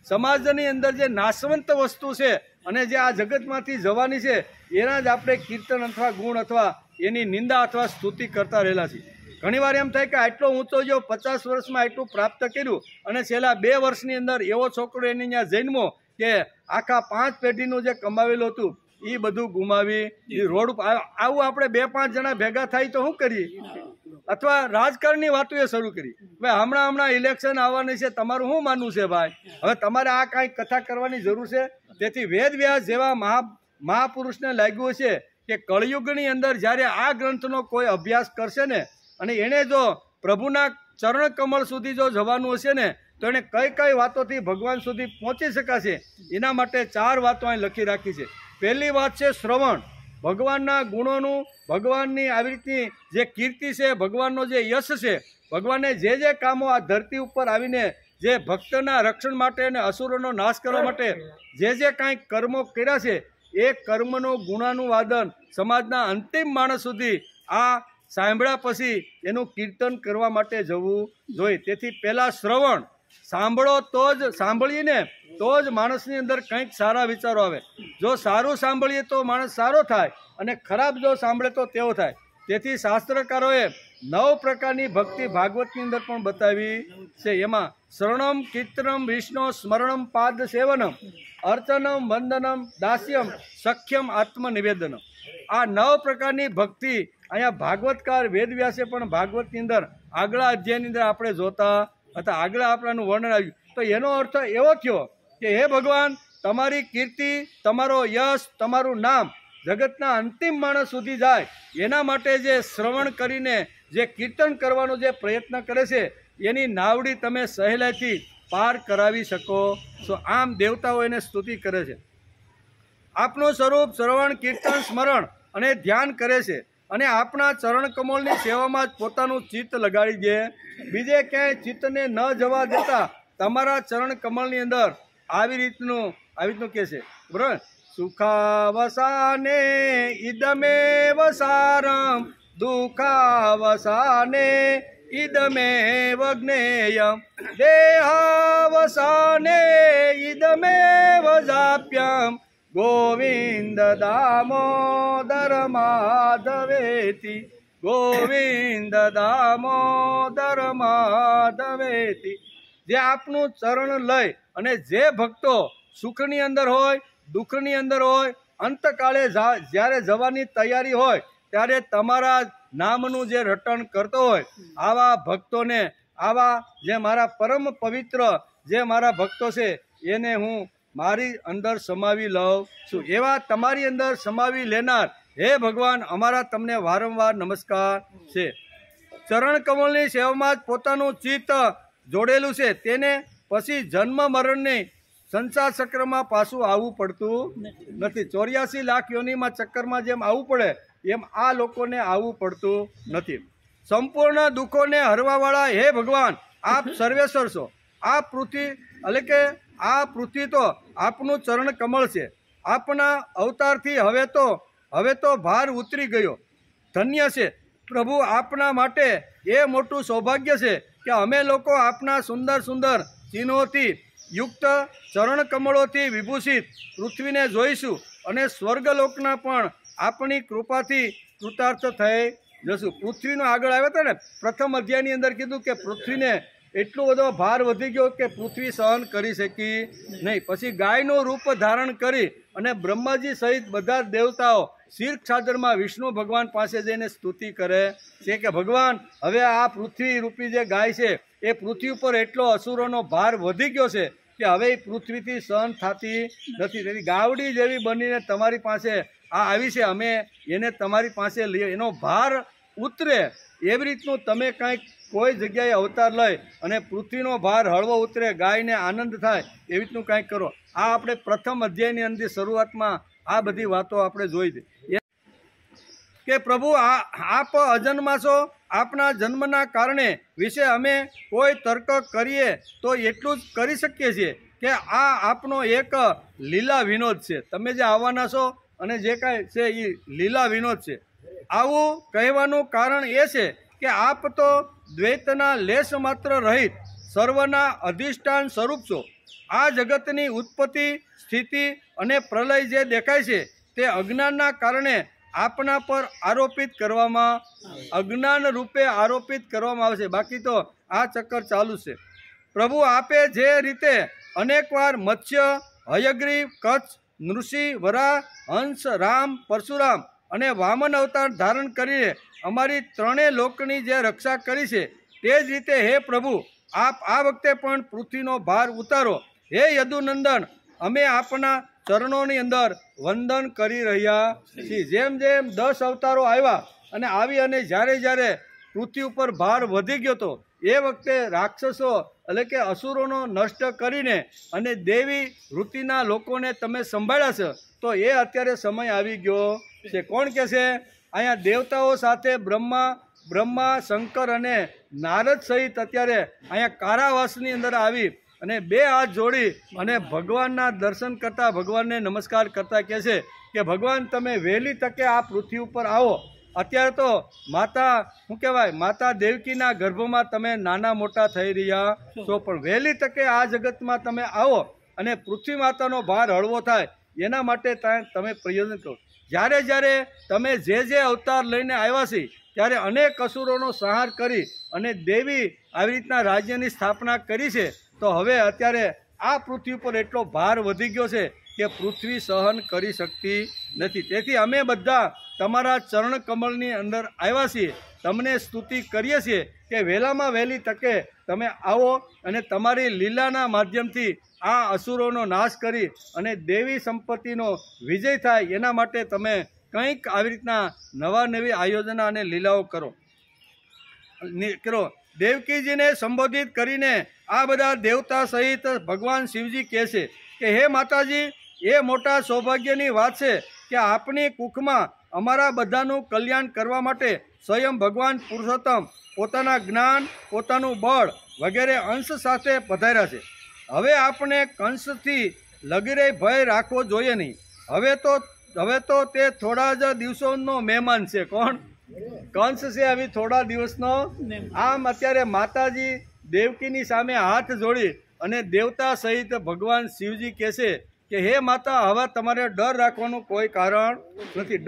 સમાજની અંદર જે નાશવંત વસ્તુ છે અને જે આ જગતમાંથી જવાની છે એના જ આપણે કીર્તન અથવા ગુણ અથવા એની નિંદા અથવા સ્તુતિ કરતા રહેલા છીએ. ઘણીવાર એમ થાય કે આટલો ઊંચો જો 50 વર્ષમાં આટલું પ્રાપ્ત કર્યું અને છેલ્લા 2 વર્ષની અંદર એવો છોકરો એની ત્યાં જન્મો કે આખા 5 પેઢીનું જે કમાવેલું હતું એ બધું ગુમાવી રોડ ઉપર. આવું આપણે 2-5 જણા ભેગા થાય તો શું કરીએ? અથવા રાજકારણની વાતો એ શરૂ કરી, ભાઈ હમણાં ઇલેક્શન આવવાની છે, તમારું શું માનવું છે ભાઈ? હવે તમારે આ કાંઈ કથા કરવાની જરૂર છે? તેથી વેદવ્યાસ જેવા મહાપુરુષને લાગ્યું છે કે કળયુગની અંદર જ્યારે આ ગ્રંથનો કોઈ અભ્યાસ કરશે ને અને એણે જો પ્રભુના ચરણ કમળ સુધી જો જવાનું હશે ને તો એણે કઈ કઈ વાતોથી ભગવાન સુધી પહોંચી શકાશે, એના માટે 4 વાતો અહીં લખી રાખી છે. પહેલી વાત છે શ્રવણ. ભગવાનના ગુણોનું, ભગવાનની આવી રીતની જે કીર્તિ છે, ભગવાનનો જે યશ છે, ભગવાને જે કામો આ ધરતી ઉપર આવીને જે ભક્તના રક્ષણ માટે અને અસુરોનો નાશ કરવા માટે જે કાંઈ કર્મો કર્યા છે એ કર્મનો ગુણાનુવાદન સમાજના અંતિમ માણસ સુધી આ સાંભળ્યા પછી એનું કીર્તન કરવા માટે જવું જોઈએ. તેથી પહેલાં શ્રવણ, સાંભળો તો જ, સાંભળીને તો જ માણસની અંદર કંઈક સારા વિચારો આવે. જો સારું સાંભળીએ તો માણસ સારો થાય અને ખરાબ જો સાંભળે તો તેવો થાય. તેથી શાસ્ત્રકારોએ 9 પ્રકારની ભક્તિ ભાગવતની અંદર પણ બતાવી છે. એમાં શરણમ, કીર્તનમ, વિષ્ણુ સ્મરણમ, પાદ સેવનમ, અર્ચનમ, વંદનમ, દાસ્યમ, સખ્યમ, આત્મનિવેદનમ. આ 9 પ્રકારની ભક્તિ અહીંયા ભાગવતકાર વેદવ્યાસે પણ ભાગવતની અંદર આગલા અધ્યાયની અંદર આપણે જોતા હતા. આગળ આપણાનું વર્ણન આવ્યું. તો એનો અર્થ એવો થયો કે હે ભગવાન, તમારી કીર્તિ, તમારો યશ, તમારું નામ જગતના અંતિમ માણસ સુધી જાય એના માટે જે શ્રવણ કરીને જે કીર્તન કરવાનો જે પ્રયત્ન કરે છે એની નાવડી તમે સહેલાઈથી પાર કરાવી શકો છો. આમ દેવતાઓ એને સ્તુતિ કરે છે. આપનું સ્વરૂપ શ્રવણ, કીર્તન, સ્મરણ અને ધ્યાન કરે છે અને આપણા ચરણ કમળની સેવામાં જ પોતાનું ચિત્ત લગાડી દે. બીજે ક્યાંય ચિત્તને ન જવા દેતા તમારા ચરણ કમળની અંદર આવી રીતનું કહે છે, બરાબર? સુખાવસાને ઇદમેવ સારમ, દુઃખાવસાને ઇદમેવ જ્ઞેયમ, દેહાવસાને ઇદમેવ જાપ્યમ, ગોવિંદ દામોદર માધવેતિ, ગોવિંદ દામોદર માધવેતિ. જે આપનું ચરણ લઈ અને જે ભક્તો સુખની અંદર હોય, દુઃખની અંદર હોય, અંતકાળે જ્યારે જવાની તૈયારી હોય ત્યારે તમારા નામનું જે રટણ કરતો હોય, આવા ભક્તોને, આવા જે મારા પરમ પવિત્ર જે મારા ભક્તો છે એને હું મારી અંદર સમાવી લઉં છું. એવા તમારી અંદર સમાવી લેનાર હે ભગવાન, અમારા તમને વારંવાર નમસ્કાર છે. ચરણ કમળની સેવામાં જ પોતાનું ચિત્ત જોડેલું છે તેને પછી જન્મ મરણની સંસાર ચક્રમાં પાછું આવવું પડતું નથી. 84 લાખ યોનિમાં ચક્કરમાં જેમ આવવું પડે એમ આ લોકોને આવવું પડતું નથી. સંપૂર્ણ દુઃખોને હરવાવાળા હે ભગવાન, આપ સર્વેશ્વર છો. આ પૃથ્વી એટલે કે આ પૃથ્વી તો આપનું ચરણ કમળ છે. આપના અવતારથી હવે તો ભાર ઉતરી ગયો. ધન્ય છે પ્રભુ, આપના માટે એ મોટું સૌભાગ્ય છે કે અમે લોકો આપના સુંદર સુંદર ચિહ્નોથી યુક્ત ચરણ કમળોથી વિભૂષિત પૃથ્વીને જોઈશું અને સ્વર્ગલોકના પણ આપણી કૃપાથી કૃતાર્થ થઈ જશું. પૃથ્વીનો આગળ આવ્યા હતા ને, પ્રથમ અધ્યાયની અંદર કીધું કે પૃથ્વીને એટલો બધો ભાર વધી ગયો કે પૃથ્વી સહન કરી શકી નહીં. પછી ગાયનું રૂપ ધારણ કરી અને બ્રહ્માજી સહિત બધા દેવતાઓ શીર્ષ સાગરમાં વિષ્ણુ ભગવાન પાસે જઈને સ્તુતિ કરે છે કે ભગવાન, હવે આ પૃથ્વી રૂપી જે ગાય છે એ પૃથ્વી ઉપર એટલો અસુરોનો ભાર વધી ગયો છે કે હવે એ પૃથ્વીથી સહન થતી નથી. તેથી ગાવડી જેવી બનીને તમારી પાસે આ આવી છે, અમે એને તમારી પાસે લઈએ, એનો ભાર ઉતરે એવી રીતનું તમે કંઈક કોઈ જગ્યાએ અવતાર લઈ અને પૃથ્વીનો ભાર હળવો ઉતરે, ગાયને આનંદ થાય એવી રીતનું કંઈક કરો. આ આપણે પ્રથમ અધ્યાયની અંદર શરૂઆતમાં આ બધી વાતો આપણે જોઈ હતી કે પ્રભુ આપ અજન્મા છો. આપના જન્મના કારણે વિશે અમે કોઈ તર્ક કરીએ તો એટલું જ કરી શકીએ છીએ કે આ આપનો એક લીલા વિનોદ છે. તમે જે આવવાના છો અને જે કાંઈ છે એ લીલા વિનોદ છે. આવું કહેવાનું કારણ એ છે કે આપ તો દ્વૈતના લેશ માત્ર રહિત સર્વના અધિષ્ઠાન સ્વરૂપ છો. આ જગતની ઉત્પત્તિ, સ્થિતિ અને પ્રલય જે દેખાય છે તે અજ્ઞાનના કારણે આપના પર આરોપિત કરવામાં, અજ્ઞાન રૂપે આરોપિત કરવામાં આવે છે. બાકી તો આ ચક્કર ચાલુ છે. પ્રભુ આપે જે રીતે અનેકવાર મત્સ્ય, હયગ્રીવ, કચ્છ, નૃષિ, વરા, હંસ, રામ, પરશુરામ અને વામન અવતાર ધારણ કરીને અમારી ત્રણેય લોકની જે રક્ષા કરી છે તે જ રીતે હે પ્રભુ આપ આ વખતે પણ પૃથ્વીનો ભાર ઉતારો. હે યદુનંદન, અમે આપના ચરણોની અંદર વંદન કરી રહ્યા છીએ. જેમ જેમ 10 અવતારો આવ્યા અને આવી અને જ્યારે પૃથ્વી ઉપર ભાર વધી ગયો હતો એ વખતે રાક્ષસો એટલે કે અસુરોનો નષ્ટ કરીને અને દેવી વૃત્તિના લોકોને તમે સંભાળ્યા છે. તો એ અત્યારે સમય આવી ગયો છે. કોણ કહે છે? અહીંયા દેવતાઓ સાથે બ્રહ્મા, શંકર અને નારદ સહિત અત્યારે અહીંયા કારાવાસની અંદર આવી અને 2 હાથ જોડી અને ભગવાનના દર્શન કરતા, ભગવાનને નમસ્કાર કરતા કહે છે કે ભગવાન તમે વહેલી તકે આ પૃથ્વી ઉપર આવો. અત્યારે તો માતા દેવકીના ગર્ભમાં તમે નાના મોટા થઈ રહ્યા છો, પણ વહેલી તકે આ જગતમાં તમે આવો અને પૃથ્વી માતાનો ભાર હળવો થાય એના માટે તમે પ્રયોજન કરો. જ્યારે તમે જે અવતાર લઈને આવ્યા છે ત્યારે અનેક અસુરોનો સંહાર કરી અને દેવી આવી રીતના રાજ્યની સ્થાપના કરી છે. તો હવે અત્યારે આ પૃથ્વી પર એટલો ભાર વધી ગયો છે કે પૃથ્વી સહન કરી શકતી નથી. તેથી અમે બધા તમારા ચરણ કમળની અંદર આવ્યા છીએ, તમને સ્તુતિ કરીએ છીએ કે વહેલામાં વહેલી તકે તમે આવો અને તમારી લીલાના માધ્યમથી આ અસુરોનો નાશ કરી અને દેવી સંપત્તિનો વિજય થાય એના માટે તમે કંઈક આવી રીતના નવી આયોજના અને લીલાઓ કરો. દેવકીજીને સંબોધિત કરીને આ બધા દેવતા સહિત ભગવાન શિવજી કહે છે કે હે માતાજી, એ મોટા સૌભાગ્યની વાત છે કે આપની કુખમાં અમારા બધાનું કલ્યાણ કરવા માટે સ્વયં ભગવાન પુરુષોત્તમ પોતાના જ્ઞાન, પોતાનું બળ વગેરે અંશ સાથે પધાર્યા છે. હવે આપણે કંસથી લગીરે ભય રાખવો જોઈએ નહીં. હવે તો તે થોડા જ દિવસોનો મહેમાન છે. કોણ? કંસ છે. હવે થોડા દિવસનો. આમ અત્યારે માતાજી દેવકીની સામે હાથ જોડી અને દેવતા સહિત ભગવાન શિવજી કહે છે કે હે માતા, હવે તમારે ડર રાખવાનું કોઈ કારણ નથી.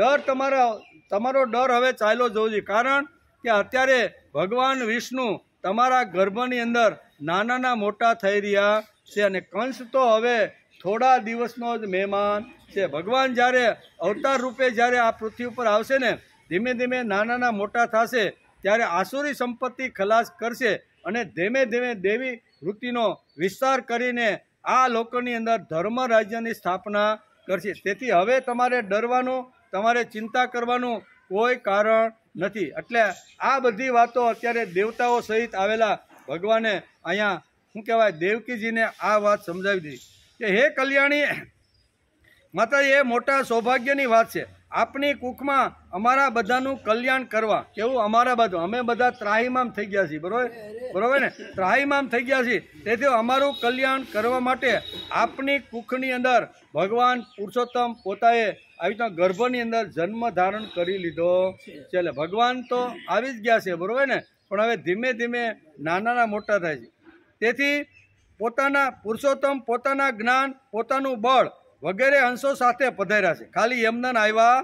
તમારો ડર હવે ચાલ્યો જવો જોઈએ. કારણ કે અત્યારે ભગવાન વિષ્ણુ તમારા ગર્ભની અંદર નાના મોટા થઈ રહ્યા છે અને કંસ તો હવે થોડા દિવસનો જ મહેમાન છે. ભગવાન જ્યારે અવતાર રૂપે જ્યારે આ પૃથ્વી ઉપર આવશે ને, ધીમે ધીમે નાના મોટા થશે ત્યારે આસુરી સંપત્તિ ખલાસ કરશે અને ધીમે દેવી વૃત્તિનો વિસ્તાર કરીને આ લોકોની અંદર ધર્મ રાજ્યની સ્થાપના કરશે. તેથી હવે તમારે ડરવાનું, તમારે ચિંતા કરવાનું કોઈ કારણ નથી. એટલે આ બધી વાતો અત્યારે દેવતાઓ સહિત આવેલા ભગવાને અહીંયા શું કહેવાય દેવકીજીને આ વાત સમજાવી દીધી કે હે કલ્યાણી માતા, એ મોટા સૌભાગ્યની વાત છે આપની કુખમાં અમારા બધાનું કલ્યાણ કરવા. કેવું અમારા બધું, અમે બધા ત્રાહીમામ થઈ ગયા છીએ, બરોબર ને, ત્રાહીમામ થઈ ગયા છીએ. તેથી અમારું કલ્યાણ કરવા માટે આપની કુખની અંદર ભગવાન પુરુષોત્તમ પોતાએ આવી રીતના ગર્ભની અંદર જન્મ ધારણ કરી લીધો છે. એટલે ભગવાન તો આવી જ ગયા છે, બરોબર ને, પણ હવે ધીમે ધીમે નાના મોટા થાય છે. તેથી પોતાના પુરુષોત્તમ પોતાના જ્ઞાન, પોતાનું બળ વગેરે અંશો સાથે પધાર્યા છે. ખાલી એમના આવ્યા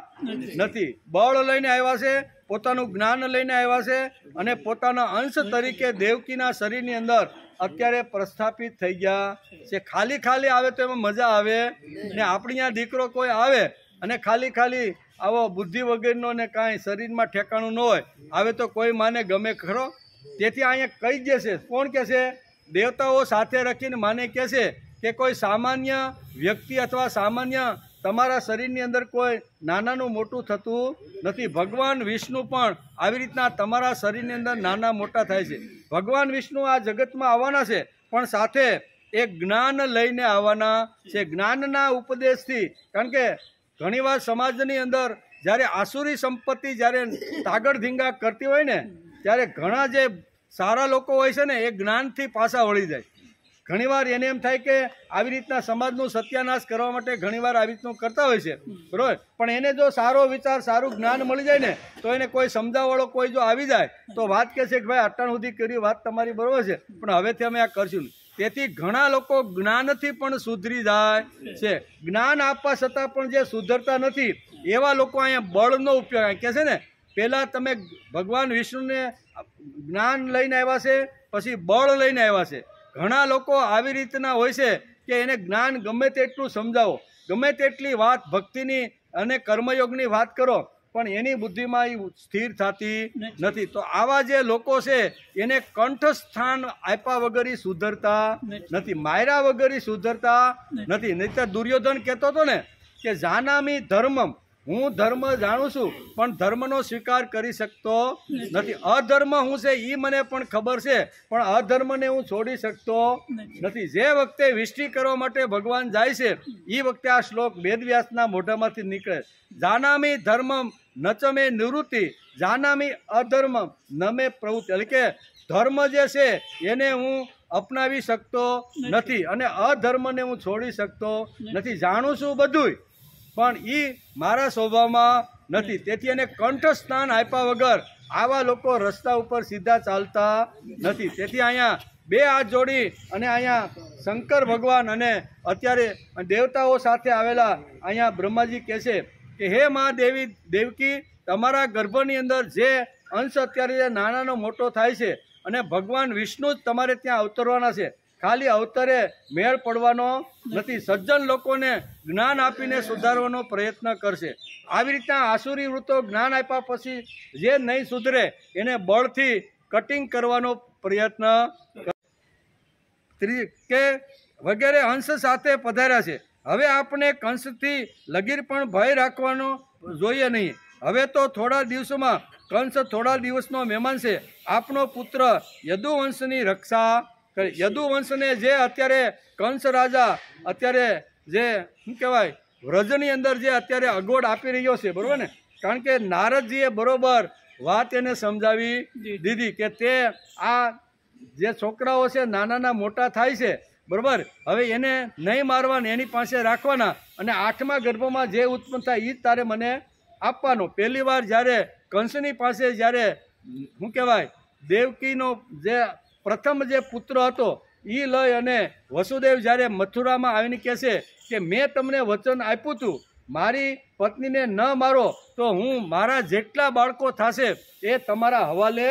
નથી, બળ લઈને આવ્યા છે, પોતાનું જ્ઞાન લઈને આવ્યા છે, અને પોતાના અંશ તરીકે દેવકીના શરીરની અંદર અત્યારે પ્રસ્થાપિત થઈ ગયા છે. ખાલી ખાલી આવે તો એમાં મજા આવે ને, આપણી ત્યાં દીકરો કોઈ આવે અને ખાલી ખાલી આવો બુદ્ધિ વગેરેનો ને કાંઈ શરીરમાં ઠેકાણું ન હોય, આવે તો કોઈ માને ગમે ખરો? તેથી અહીંયા કહી જ છે, કોણ કહે છે? દેવતાઓ સાથે રાખીને માને કહે છે કે કોઈ સામાન્ય વ્યક્તિ અથવા સામાન્ય તમારા શરીરની અંદર કોઈ નાનાનું મોટું થતું નથી. ભગવાન વિષ્ણુ પણ આવી રીતના તમારા શરીરની અંદર નાના મોટા થાય છે. ભગવાન વિષ્ણુ આ જગતમાં આવવાના છે, પણ સાથે એક જ્ઞાન લઈને આવવાના છે, જ્ઞાનના ઉપદેશથી. કારણ કે ઘણીવાર સમાજની અંદર જ્યારે આસુરી સંપત્તિ જ્યારે તાગડ ધીંગા કરતી હોય ને, ત્યારે ઘણા જે સારા લોકો હોય છે ને એ જ્ઞાનથી પાછા વળી જાય. ઘણીવાર એને એમ થાય કે આવી રીતના સમાજનું સત્યાનાશ કરવા માટે ઘણીવાર આવી રીતનું કરતા હોય છે, બરોબર, પણ એને જો સારો વિચાર, સારું જ્ઞાન મળી જાય ને, તો એને કોઈ સમજાવવાળો કોઈ જો આવી જાય તો વાત કહે છે કે ભાઈ અટાણ સુધી કરી વાત તમારી બરોબર છે, પણ હવેથી અમે આ કરશું નહીં. તેથી ઘણા લોકો જ્ઞાનથી પણ સુધરી જાય છે. જ્ઞાન આપવા છતાં પણ જે સુધરતા નથી એવા લોકો અહીંયા બળનો ઉપયોગ કહે છે ને, પહેલાં તમે ભગવાન વિષ્ણુને જ્ઞાન લઈને આવ્યા છે, પછી બળ લઈને આવ્યા છે. ઘણા લોકો આવી રીતના હોય છે કે એને જ્ઞાન ગમે તેટલું સમજાવો, ગમે તેટલી વાત ભક્તિની અને કર્મયોગની વાત કરો, પણ એની બુદ્ધિમાં એ સ્થિર થતી નથી. તો આવા જે લોકો છે એને કંઠસ્થાન આપ્યા વગર સુધરતા નથી, માયરા વગર સુધરતા નથી. નહીંતર દુર્યોધન કહેતો હતો ને કે જાનામી ધર્મમ, હું ધર્મ જાણું છું પણ ધર્મનો સ્વીકાર કરી શકતો નથી. અધર્મ હું છે એ મને પણ ખબર છે, પણ અધર્મને હું છોડી શકતો નથી. જે વખતે વિષ્ટિ કરવા માટે ભગવાન જાય છે એ વખતે આ શ્લોક વેદવ્યાસના મોઢામાંથી નીકળે. જાનામી ધર્મમ નચમે નિવૃત્તિ, જાનામી અધર્મમ નમે પ્રવૃત્તિ. એટલે કે ધર્મ જે છે એને હું અપનાવી શકતો નથી અને અધર્મને હું છોડી શકતો નથી. જાણું છું બધું, પણ એ મારા સ્વભાવમાં નથી. તેથી એને કંઠસ્થાન આપ્યા વગર આવા લોકો રસ્તા ઉપર સીધા ચાલતા નથી. તેથી અહીંયા બે હાથ જોડી અને અહીંયા શંકર ભગવાન અને અત્યારે દેવતાઓ સાથે આવેલા અહીંયા બ્રહ્માજી કહે છે કે હે મા દેવી દેવકી, તમારા ગર્ભની અંદર જે અંશ અત્યારે નાનાનો મોટો થાય છે અને ભગવાન વિષ્ણુ જ તમારે ત્યાં અવતરવાના છે. ખાલી અવતરે મેળ પડવાનો નથી, સજ્જન લોકોને જ્ઞાન આપીને સુધારવાનો પ્રયત્ન કરશે. આવી રીતના આસુરી વૃત્તો જ્ઞાન આપ્યા પછી જે નહીં સુધરે એને બળથી કટિંગ કરવાનો પ્રયત્ન કે વગેરે અંશ સાથે પધાર્યા છે. હવે આપણે કંસથી લગીર પણ ભય રાખવાનો જોઈએ નહીં. હવે તો થોડા દિવસોમાં કંસ થોડા દિવસનો મહેમાન છે. આપનો પુત્ર યદુવંશની રક્ષા કરે. યદુવંશને જે અત્યારે કંસ રાજા અત્યારે જે શું કહેવાય વ્રજની અંદર જે અત્યારે અગવડ આપી રહ્યો છે, બરોબર ને, કારણ કે નારદજીએ બરોબર વાત એને સમજાવી દીધી કે તે આ જે છોકરાઓ છે નાના મોટા થાય છે, બરોબર, હવે એને નહીં મારવાના, એની પાસે રાખવાના અને 8મા ગર્ભમાં જે ઉત્પન્ન થાય એ જ તારે મને આપવાનો. પહેલી વાર જ્યારે કંસની પાસે જ્યારે શું કહેવાય દેવકીનો જે પ્રથમ જે પુત્ર હતો એ લઈ અને વસુદેવ જ્યારે મથુરામાં આવીને કહે છે કે મેં તમને વચન આપ્યું હતું મારી પત્નીને ન મારો તો હું મારા જેટલા બાળકો થશે એ તમારા હવાલે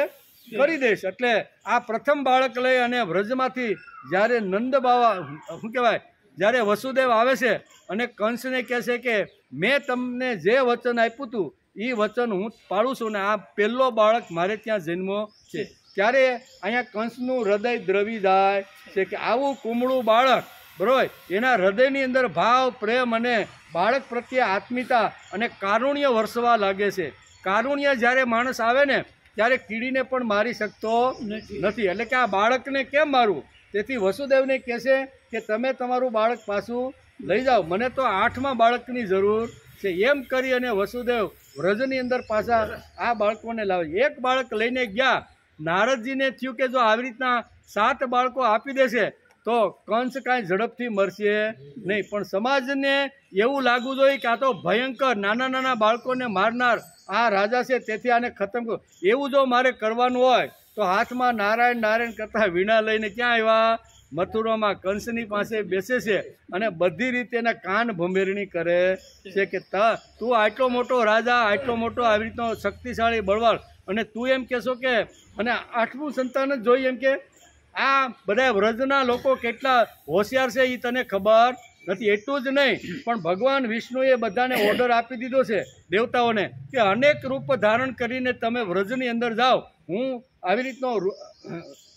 કરી દઈશ. એટલે આ પ્રથમ બાળક લઈ અને વ્રજમાંથી જ્યારે નંદ બાવા શું કહેવાય જ્યારે વસુદેવ આવે છે અને કંસને કહે છે કે મેં તમને જે વચન આપ્યું હતું એ વચન હું પાળું છું ને આ પહેલો બાળક મારે ત્યાં જન્મો છે. ત્યારે અહીંયા કંસનું હૃદય દ્રવી જાય છે કે આવું કુમળું બાળક, બરોબર, એના હૃદયની અંદર ભાવ પ્રેમ અને બાળક પ્રત્યે આત્મીયતા અને કારુણ્ય વરસવા લાગે છે. કારુણ્ય જ્યારે માણસ આવે ને ત્યારે કીડીને પણ મારી શકતો નથી, એટલે કે આ બાળકને કેમ મારવું? તેથી વસુદેવને કહેશે કે તમે તમારું બાળક પાછું લઈ જાઓ, મને તો 8મા બાળકની જરૂર છે. એમ કરી અને વસુદેવ વ્રજની અંદર પાછા આ બાળકોને લાવે. એક બાળક લઈને ગયા. નારદજીને થયું કે જો આવી રીતના 7 બાળકો આપી દેશે તો કંસ કાંઈ ઝડપથી મરશે નહીં, પણ સમાજને એવું લાગવું જોઈએ કે આ તો ભયંકર નાના નાના બાળકોને મારનાર આ રાજા છે, તેથી આને ખતમ કરો. એવું જો મારે કરવાનું હોય તો હાથમાં નારાયણ નારાયણ કરતા વીણા લઈને ક્યાં આવ્યા? મથુરામાં કંસની પાસે બેસે છે અને બધી રીતે એના કાન ભંભેરણી કરે છે કે તું આટલો મોટો રાજા, આટલો મોટો આવી રીતનો શક્તિશાળી બળવાન, અને તું એમ કહેશો કે અને 8મું સંતાન જ જોઈ, એમ કે આ બધા વ્રજના લોકો કેટલા હોશિયાર છે એ તને ખબર નથી. એટલું જ નહીં, પણ ભગવાન વિષ્ણુએ બધાને ઓર્ડર આપી દીધો છે દેવતાઓને કે અનેક રૂપ ધારણ કરીને તમે વ્રજની અંદર જાઓ, હું આવી રીતનો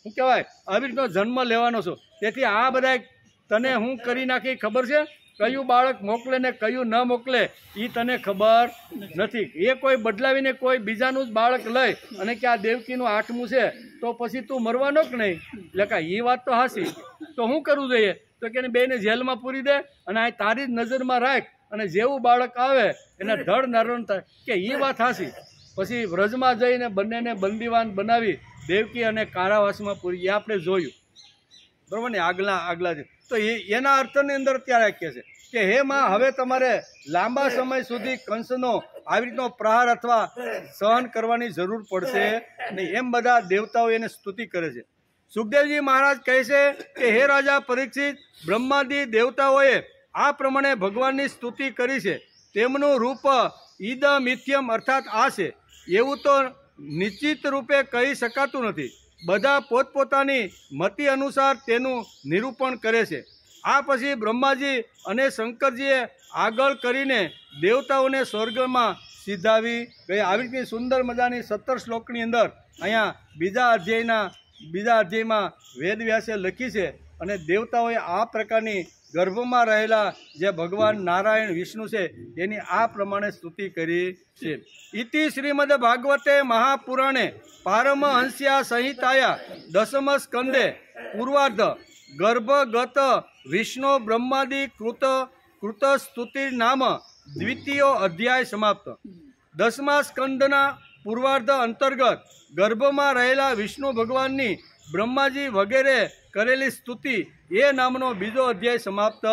શું કહેવાય આવી રીતનો જન્મ લેવાનો છું. તેથી આ બધા તને હું કરી નાખી ખબર છે? કયું બાળક મોકલે ને કયું ન મોકલે એ તને ખબર નથી. એ કોઈ બદલાવીને કોઈ બીજાનું જ બાળક લઈ અને કે આ દેવકીનું 8મું છે તો પછી તું મરવાનો કે નહીં? એટલે કે એ વાત તો હાસી, તો શું કરવું જોઈએ? તો કે બેને જેલમાં પૂરી દે અને આ તારી જ નજરમાં રાખ, અને જેવું બાળક આવે એને ધડ નરણ થાય કે એ વાત હાસી. પછી વ્રજમાં જઈને બંનેને બંદીવાન બનાવી દેવકી અને કારાવાસમાં પૂરી, એ આપણે જોયું, બરાબર ને? આગલા તો એના અર્થની અંદર ત્યારે કહે છે કે હે માં, હવે તમારે લાંબા સમય સુધી કંસનો આવી રીતનો પ્રહાર અથવા સહન કરવાની જરૂર પડશે નહીં. એમ બધા દેવતાઓ એને સ્તુતિ કરે છે. સુખદેવજી મહારાજ કહે છે કે હે રાજા પરીક્ષિત, બ્રહ્માદિ દેવતાઓએ આ પ્રમાણે ભગવાનની સ્તુતિ કરી છે. તેમનું રૂપ ઈદ મિથ્યમ અર્થાત આ છે એવું તો નિશ્ચિત રૂપે કહી શકાતું નથી. બધા પોતપોતાની મતિ અનુસાર તેનું નિરૂપણ કરે છે. આ પછી બ્રહ્માજી અને શંકરજીએ આગળ કરીને દેવતાઓને સ્વર્ગમાં સીધાવી ગયા. આવી રીતની સુંદર મજાની 17 શ્લોકની અંદર અહીંયા બીજા અધ્યાયમાં વેદવ્યાસે લખી છે. અને દેવતાઓએ આ પ્રકારની ગર્ભમાં રહેલા જે ભગવાન નારાયણ વિષ્ણુ છે એની આ પ્રમાણે સ્તુતિ કરી છે. ઇતિ શ્રીમદ ભાગવતે મહાપુરાણે પારમહંસ્યા સંહિતાયા 10મ સ્કંદે પૂર્વાર્ધ ગર્ભગત વિષ્ણુ બ્રહ્માદિ કૃત સ્તુતિ નામ દ્વિતીયો અધ્યાય સમાપ્ત. 10મા સ્કંદના પૂર્વાર્ધ અંતર્ગત ગર્ભમાં રહેલા વિષ્ણુ ભગવાનની બ્રહ્માજી વગેરે કરેલી સ્તુતિ એ નામનો બીજો અધ્યાય સમાપ્ત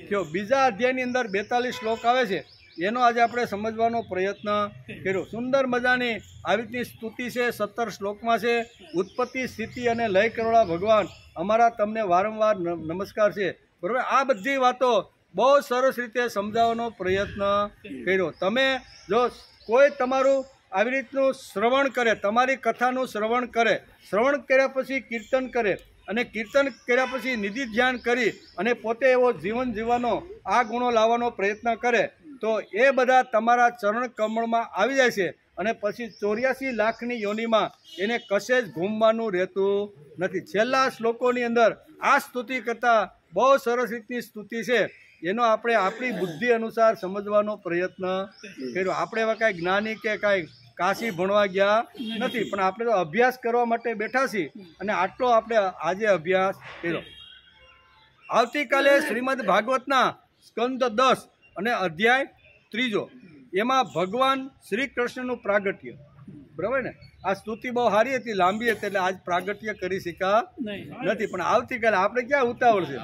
થયો. બીજા અધ્યાયની અંદર 42 શ્લોક આવે છે, એનો આજે આપણે સમજવાનો પ્રયત્ન કર્યો. સુંદર મજાની આવી રીતની સ્તુતિ છે, 17 શ્લોકમાં છે. ઉત્પત્તિ, સ્થિતિ અને લય કરવાળા ભગવાન અમારા તમને વારંવાર નમસ્કાર છે, બરાબર? આ બધી વાતો બહુ સરસ રીતે સમજાવવાનો પ્રયત્ન કર્યો. તમે જો કોઈ તમારું આવી રીતનું શ્રવણ કરે, તમારી કથાનું શ્રવણ કરે, શ્રવણ કર્યા પછી કીર્તન કરે, અને કીર્તન કર્યા પછી નિધિ ધ્યાન કરી અને પોતે એવો જીવન જીવવાનો આ ગુણો લાવવાનો પ્રયત્ન કરે, તો એ બધા તમારા ચરણ કમળમાં આવી જાય છે. અને પછી 84 લાખની યોનિમાં એને કશે જ ઘૂમવાનું રહેતું નથી. છેલ્લા શ્લોકોની અંદર આ સ્તુતિ કરતાં બહુ સરસ રીતની સ્તુતિ છે, એનો આપણે આપણી બુદ્ધિ અનુસાર સમજવાનો પ્રયત્ન કર્યો. આપણે એવા કાંઈ જ્ઞાની કે કાંઈ કાશી ભણવા ગયા નથી, પણ આપણે તો અભ્યાસ કરવા માટે બેઠા છીએ, અને આટલો આપણે આજે અભ્યાસ કર્યો. આવતીકાલે શ્રીમદ ભાગવતના સ્કંદ 10 અને અધ્યાય 3 એમાં ભગવાન શ્રી કૃષ્ણનું પ્રાગટ્ય, બરાબર ને? આ સ્તુતિ બહુ સારી હતી, લાંબી હતી, એટલે આજ પ્રાગટ્ય કરી શકા નથી, પણ આવતીકાલે આપણે ક્યાં ઉતાવળ છે.